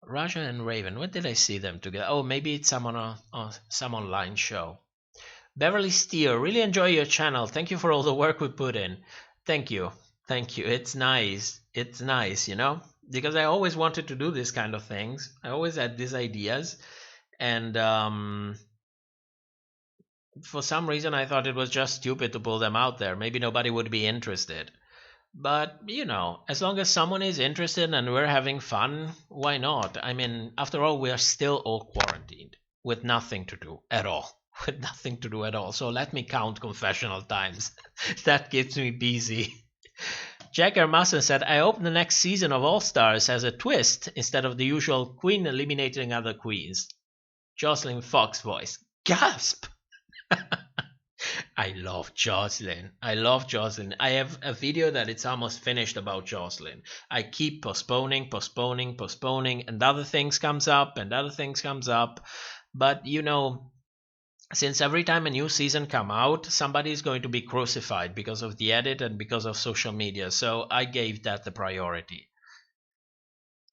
Raja and Raven, when did I see them together? Oh, maybe it's some online show. Beverly Steer, really enjoy your channel. Thank you for all the work we put in. Thank you. It's nice. It's nice, because I always wanted to do this kind of things. I always had these ideas, and for some reason I thought it was just stupid to pull them out there. Maybe nobody would be interested. But, as long as someone is interested and we're having fun, why not? I mean, after all, we are still all quarantined with nothing to do at all. So let me count confessional times. That keeps me busy. Jack Hermason said, I hope the next season of All Stars has a twist instead of the usual queen eliminating other queens. Jocelyn Fox voice. Gasp! I love Jocelyn. I have a video that it's almost finished about Jocelyn. I keep postponing, and other things comes up. But, since every time a new season come out, somebody is going to be crucified because of the edit and because of social media. So I gave that the priority.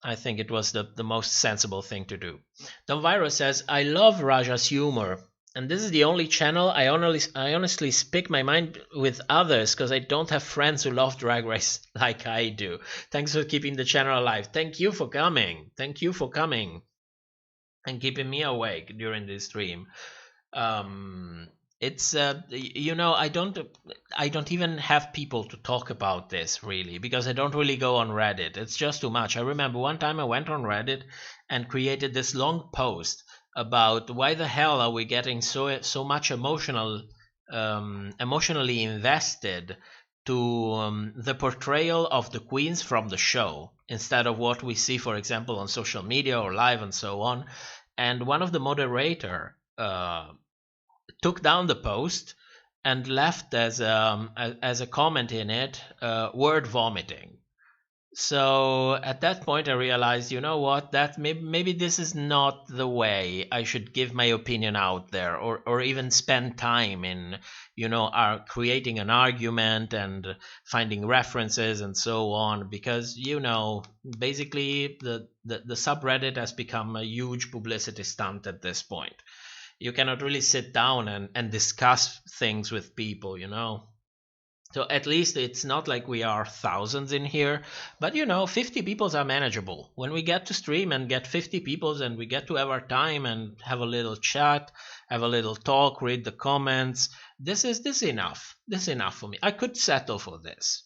I think it was the most sensible thing to do. Don Viro says, I love Raja's humor. And this is the only channel I honestly speak my mind with others, because I don't have friends who love Drag Race like I do. Thanks for keeping the channel alive. Thank you for coming. And keeping me awake during this stream. It's I don't even have people to talk about this really, because I don't really go on Reddit. It's just too much. I remember one time I went on Reddit and created this long post about why the hell are we getting so much emotionally invested to the portrayal of the queens from the show instead of what we see, for example, on social media or live and so on. And one of the moderator took down the post and left as a comment in it, word vomiting. So at that point I realized, that maybe this is not the way I should give my opinion out there, or even spend time in, creating an argument and finding references and so on, because, basically the subreddit has become a huge publicity stunt at this point. You cannot really sit down and discuss things with people, So at least it's not like we are thousands in here, but 50 peoples are manageable. When we get to stream and get 50 peoples and we get to have our time and have a little chat, have a little talk, read the comments, this is enough. This is enough for me. I could settle for this.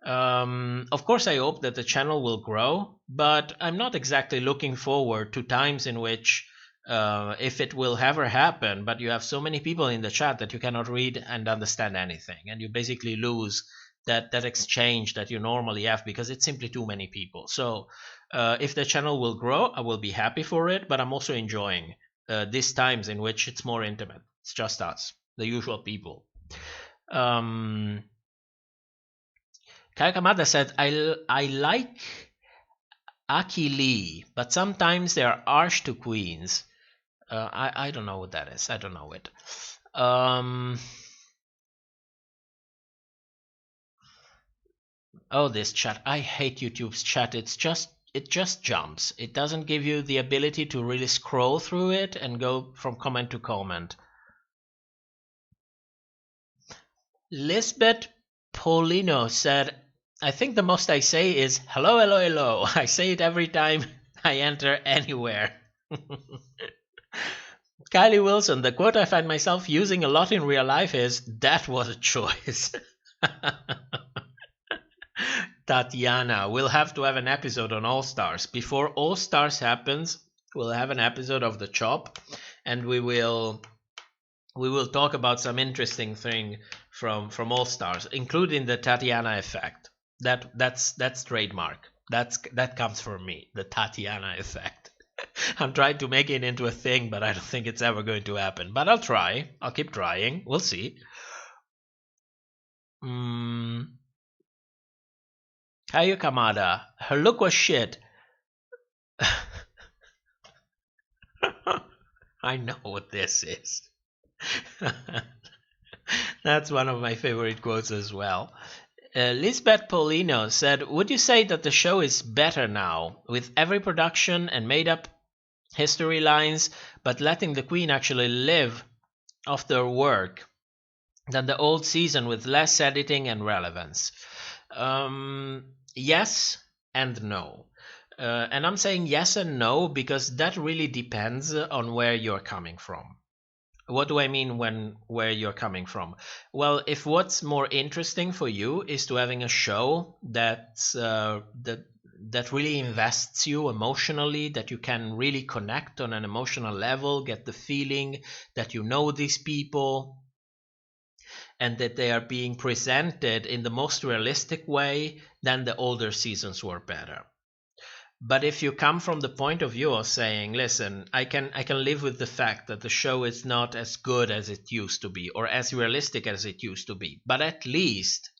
Of course, I hope that the channel will grow, but I'm not exactly looking forward to times in which if it will ever happen, but you have so many people in the chat that you cannot read and understand anything, and you basically lose that exchange that you normally have because it's simply too many people. So if the channel will grow, I will be happy for it, but I'm also enjoying these times in which it's more intimate. It's just us, the usual people. Kai Kamada said, I like Aki Lee, but sometimes they are harsh to queens. I don't know what that is. I don't know it. Oh, this chat. I hate YouTube's chat. It just jumps. It doesn't give you the ability to really scroll through it and go from comment to comment. Lisbeth Paulino said, I think the most I say is hello, hello, hello. I say it every time I enter anywhere. Kylie Wilson, the quote I find myself using a lot in real life is, that was a choice. Tatiana, we'll have to have an episode on All Stars. Before All Stars happens, we'll have an episode of The Chop, and we will we will talk about some interesting thing from All Stars, including the Tatiana effect. That's trademark. That comes from me, the Tatiana effect. I'm trying to make it into a thing, but I don't think it's ever going to happen. But I'll try. I'll keep trying. We'll see. Hayu Kamada. Her look was shit. I know what this is. That's one of my favorite quotes as well. Lisbeth Paulino said, would you say that the show is better now, with every production and made-up history lines, but letting the Queen actually live off their work, than the old season with less editing and relevance? Yes and no. And I'm saying yes and no because that really depends on where you're coming from. What do I mean where you're coming from? Well, if what's more interesting for you is to having a show that really invests you emotionally, that you can really connect on an emotional level, get the feeling that you know these people, and that they are being presented in the most realistic way, then the older seasons were better. But if you come from the point of view of saying, listen, I can live with the fact that the show is not as good as it used to be or as realistic as it used to be, but at least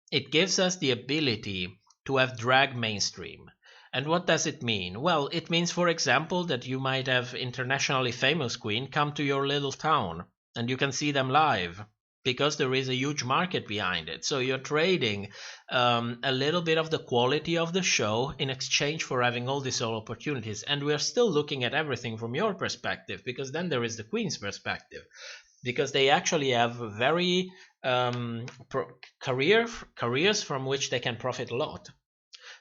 it gives us the ability to have drag mainstream. And what does it mean? Well, it means, for example, that you might have internationally famous queen come to your little town and you can see them live, because there is a huge market behind it. So you're trading a little bit of the quality of the show in exchange for having all these opportunities. And we're still looking at everything from your perspective, because then there is the Queen's perspective, because they actually have very careers from which they can profit a lot.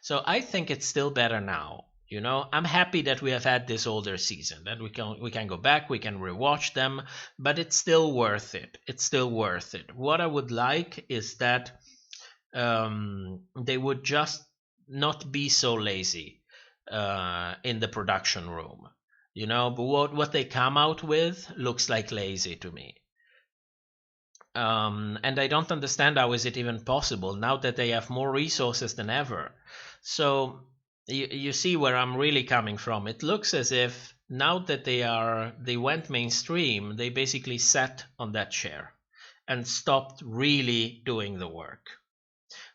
So I think it's still better now. You know, I'm happy that we have had this older season, that we can go back, we can rewatch them, but it's still worth it. It's still worth it. What I would like is that they would just not be so lazy in the production room. You know, but what they come out with looks like lazy to me. And I don't understand how is it even possible now that they have more resources than ever. So you see where I'm really coming from. It looks as if now that they went mainstream, they basically sat on that chair and stopped really doing the work.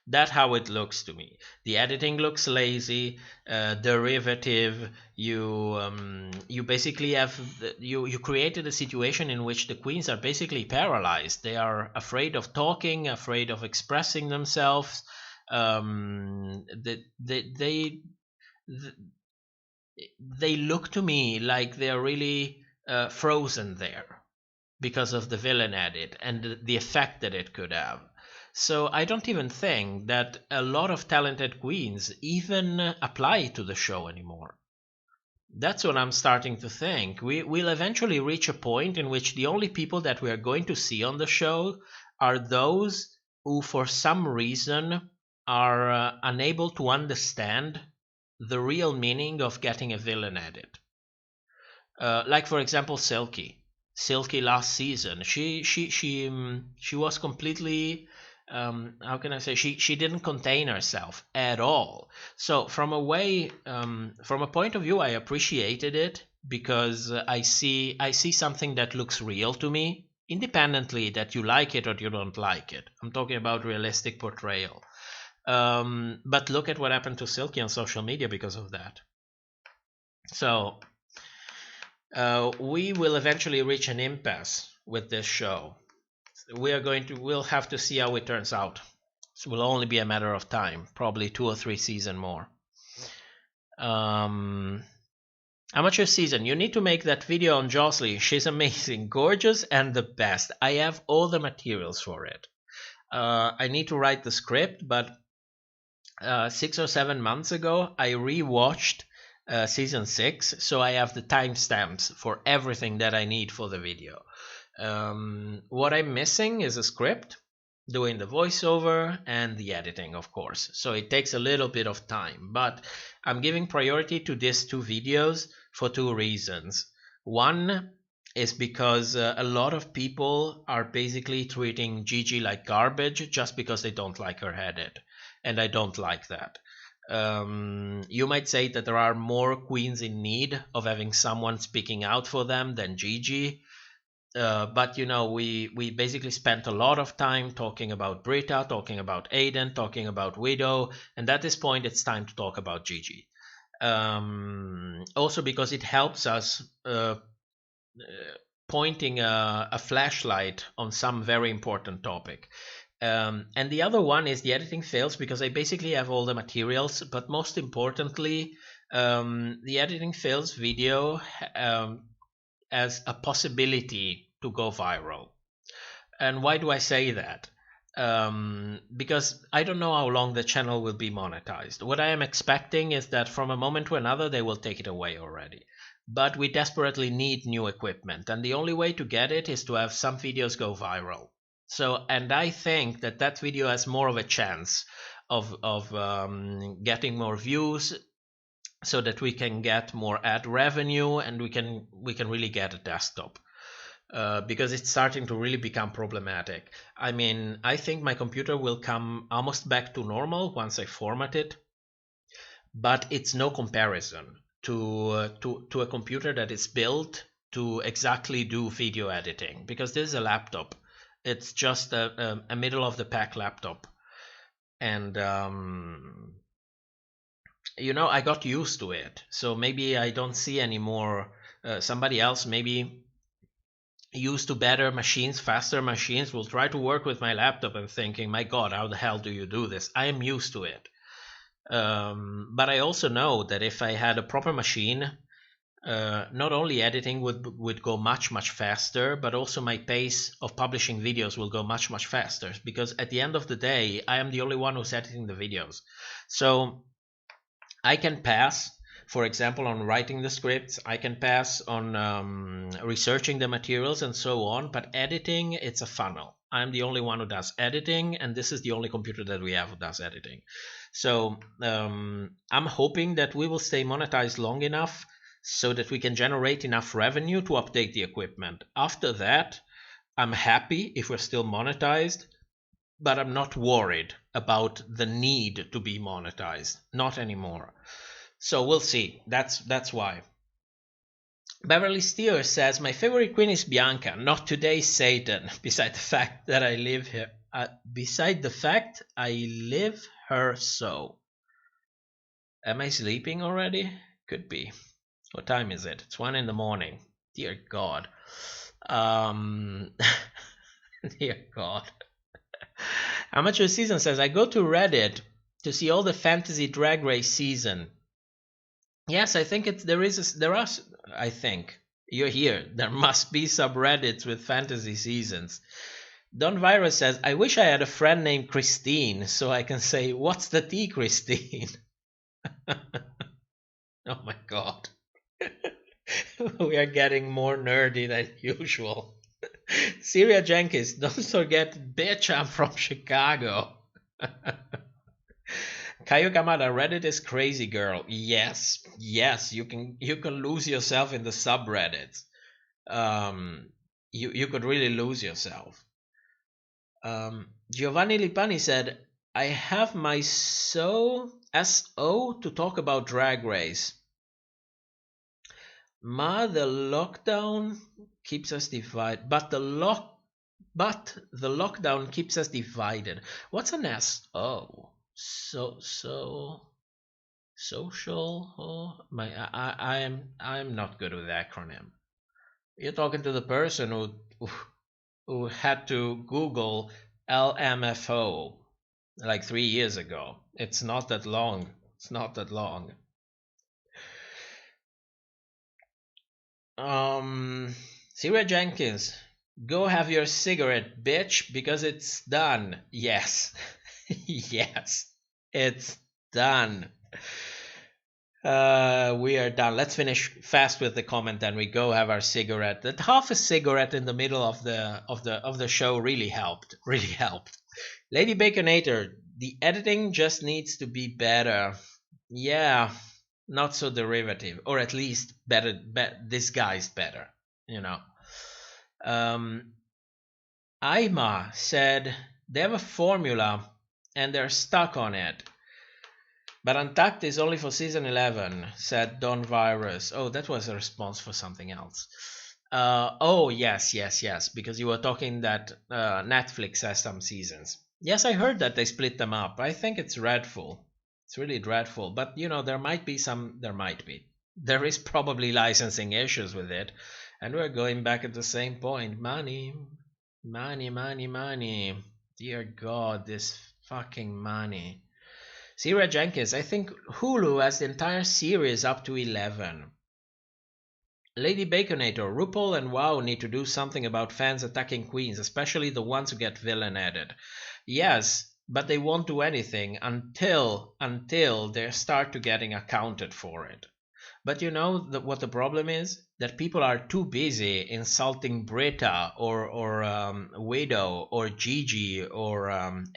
That's how it looks to me. The editing looks lazy, derivative. You basically have you created a situation in which the queens are basically paralyzed. They are afraid of talking, afraid of expressing themselves. They look to me like they're really frozen there because of the villain edit and the effect that it could have. So I don't even think that a lot of talented queens even apply to the show anymore. That's what I'm starting to think. We'll eventually reach a point in which the only people that we are going to see on the show are those who, for some reason, are unable to understand the real meaning of getting a villain edit. Like, for example, Silky last season, she was completely how can I say, she didn't contain herself at all. So from a point of view, I appreciated it because I see something that looks real to me, independently that you like it or you don't like it. I'm talking about realistic portrayal. But look at what happened to Silky on social media because of that. So we will eventually reach an impasse with this show. We'll have to see how it turns out. It will only be a matter of time, probably 2 or 3 seasons more. Amateur season, you need to make that video on Jocelyn. She's amazing, gorgeous, and the best. I have all the materials for it. I need to write the script, but 6 or 7 months ago, I rewatched season 6, so I have the timestamps for everything that I need for the video. What I'm missing is a script, doing the voiceover and the editing, of course. So it takes a little bit of time, but I'm giving priority to these 2 videos for 2 reasons. One, is because a lot of people are basically treating Gigi like garbage just because they don't like her edit, and I don't like that. You might say that there are more queens in need of having someone speaking out for them than Gigi, but we basically spent a lot of time talking about Brita, talking about Aiden, talking about Widow, and at this point it's time to talk about Gigi. Also because it helps us pointing a flashlight on some very important topic. And the other one is the editing fails because I basically have all the materials, but most importantly, the editing fails video as a possibility to go viral. And why do I say that? Because I don't know how long the channel will be monetized. What I am expecting is that from a moment to another they will take it away already. But we desperately need new equipment, and the only way to get it is to have some videos go viral. So, and I think that that video has more of a chance of getting more views, so that we can get more ad revenue, and we can really get a desktop. Because it's starting to really become problematic. I mean, I think my computer will come almost back to normal once I format it, but it's no comparison to a computer that is built to exactly do video editing, because this is a laptop. It's just a middle of the pack laptop, and I got used to it. So maybe I don't see anymore. Somebody else maybe used to better machines, faster machines, will try to work with my laptop and thinking, my God, how the hell do you do this? I am used to it. But I also know that if I had a proper machine, not only editing would go much faster, but also my pace of publishing videos will go much faster, because at the end of the day, I am the only one who's editing the videos. So I can pass, for example, on writing the scripts, I can pass on researching the materials and so on, but editing, it's a funnel. I'm the only one who does editing, and this is the only computer that we have who does editing. So I'm hoping that we will stay monetized long enough so that we can generate enough revenue to update the equipment. After that, I'm happy if we're still monetized, but I'm not worried about the need to be monetized. Not anymore. So we'll see. That's why. Beverly Steer says, my favorite queen is Bianca, not today Satan, beside the fact that I live here. Beside the fact I live her so. Am I sleeping already? Could be. What time is it? It's 1 a.m. Dear God. Dear God. Amateur Season says, I go to Reddit to see all the fantasy drag race season. Yes, I think I think you're here. There must be subreddits with fantasy seasons. Don Virus says, I wish I had a friend named Christine so I can say, what's the tea, Christine? Oh my God. We are getting more nerdy than usual. Syria Jenkins, don't forget, bitch, I'm from Chicago. Kayo Kamada, Reddit is crazy, girl. Yes, you can lose yourself in the subreddits. You could really lose yourself. Giovanni Lipani said, I have my SO to talk about Drag Race. The lockdown keeps us divided, but the lockdown keeps us divided. What's an SO? Social. I'm not good with acronym. You're talking to the person who had to Google LMFO like 3 years ago. It's not that long. Syria Jenkins, go have your cigarette, bitch, because it's done. Yes. Yes, it's done. We are done. Let's finish fast with the comment, then we go have our cigarette. That half a cigarette in the middle of the show really helped. Lady Baconator, the editing just needs to be better. Yeah, not so derivative, or at least better, disguised better. Aima said they have a formula and they're stuck on it. But Untucked is only for season 11, said Don Virus. Oh, that was a response for something else. Oh, yes, because you were talking that Netflix has some seasons. Yes, I heard that they split them up. I think it's dreadful. It's really dreadful. But, there might be. There is probably licensing issues with it. And we're going back at the same point. Money. Dear God, this fucking money. Sierra Jenkins, I think Hulu has the entire series up to 11. Lady Baconator, RuPaul and WoW need to do something about fans attacking queens, especially the ones who get villain added. Yes, but they won't do anything until they start to getting accounted for it. But what the problem is? That people are too busy insulting Britta or Widow or Gigi or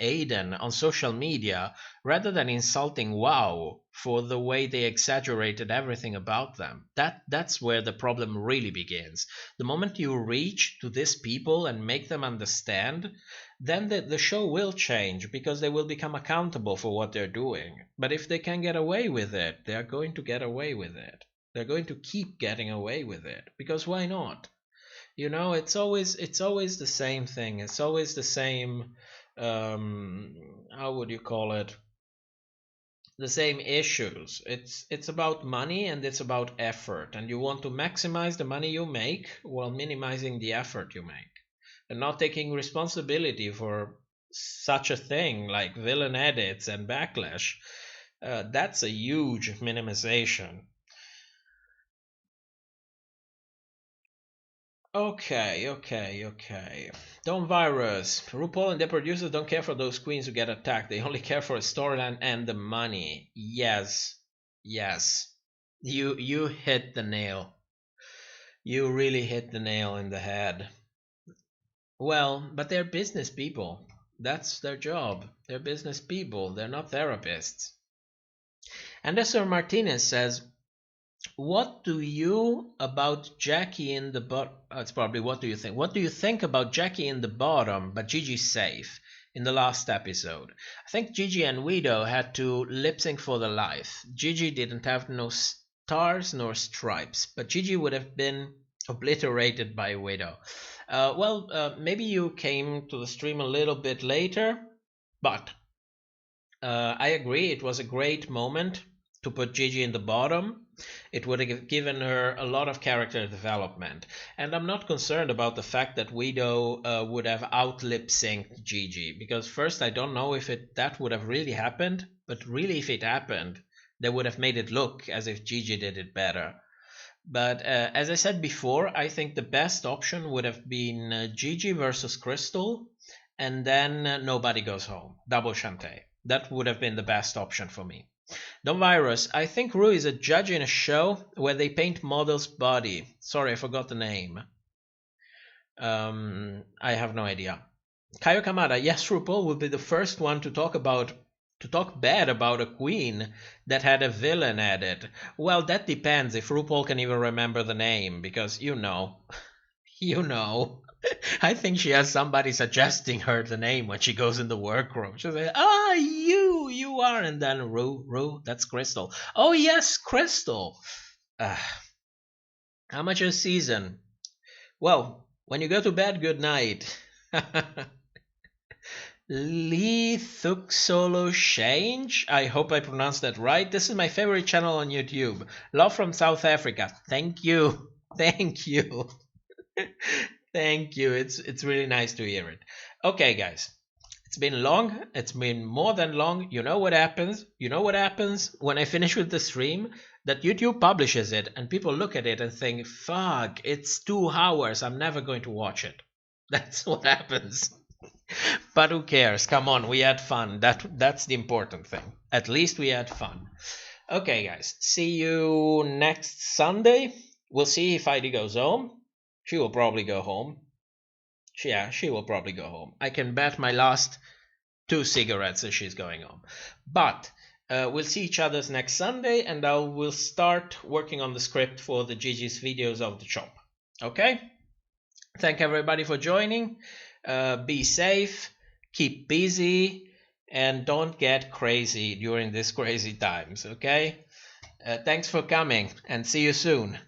Aiden on social media rather than insulting WoW for the way they exaggerated everything about them. That's where the problem really begins. The moment you reach to these people and make them understand, then the show will change because they will become accountable for what they're doing. But if they can get away with it, they are going to get away with it. They're going to keep getting away with it because why not? It's always the same thing. It's always the same. How would you call it? The same issues. It's about money and it's about effort, and you want to maximize the money you make while minimizing the effort you make, and not taking responsibility for such a thing like villain edits and backlash. That's a huge minimization. Okay. Don't virus. RuPaul and the producers don't care for those queens who get attacked. They only care for a storyline and the money. Yes. You hit the nail. You really hit the nail in the head. Well, but they're business people. That's their job. They're business people. They're not therapists. And Sir Martinez says, what do you about Jackie in the bottom? It's probably what do you think? What do you think about Jackie in the bottom, but Gigi safe in the last episode? I think Gigi and Widow had to lip sync for the life. Gigi didn't have no stars nor stripes, but Gigi would have been obliterated by Widow. Maybe you came to the stream a little bit later, but I agree. It was a great moment to put Gigi in the bottom. It would have given her a lot of character development. And I'm not concerned about the fact that Widow would have out lip synced Gigi, because first, I don't know if that would have really happened, but really if it happened, they would have made it look as if Gigi did it better. But as I said before, I think the best option would have been Gigi versus Crystal, and then nobody goes home. Double Shantae. That would have been the best option for me. Don Virus, I think Rue is a judge in a show where they paint models' body. Sorry, I forgot the name. I have no idea. Kaio Kamada, yes, RuPaul will be the first one to talk bad about a queen that had a villain added. Well, that depends if RuPaul can even remember the name, because you know. I think she has somebody suggesting her the name when she goes in the workroom. She'll say, you are, and then Rue, that's Crystal. Oh yes, Crystal. How much a season? Well, when you go to bed, good night. Lee Thuk Solo Change. I hope I pronounced that right. This is my favorite channel on YouTube. Love from South Africa. Thank you. Thank you. It's really nice to hear it. Okay, guys. It's been long. It's been more than long. You know what happens? When I finish with the stream? That YouTube publishes it and people look at it and think, fuck, it's 2 hours. I'm never going to watch it. That's what happens. But who cares? Come on, we had fun. That's the important thing. At least we had fun. Okay, guys. See you next Sunday. We'll see if Heidi goes home. She will probably go home. Yeah, she will probably go home. I can bet my last 2 cigarettes that she's going home. But we'll see each other next Sunday, and we'll start working on the script for the Gigi's videos of the shop. Okay? Thank everybody for joining. Be safe, keep busy, and don't get crazy during these crazy times, okay? Thanks for coming, and see you soon.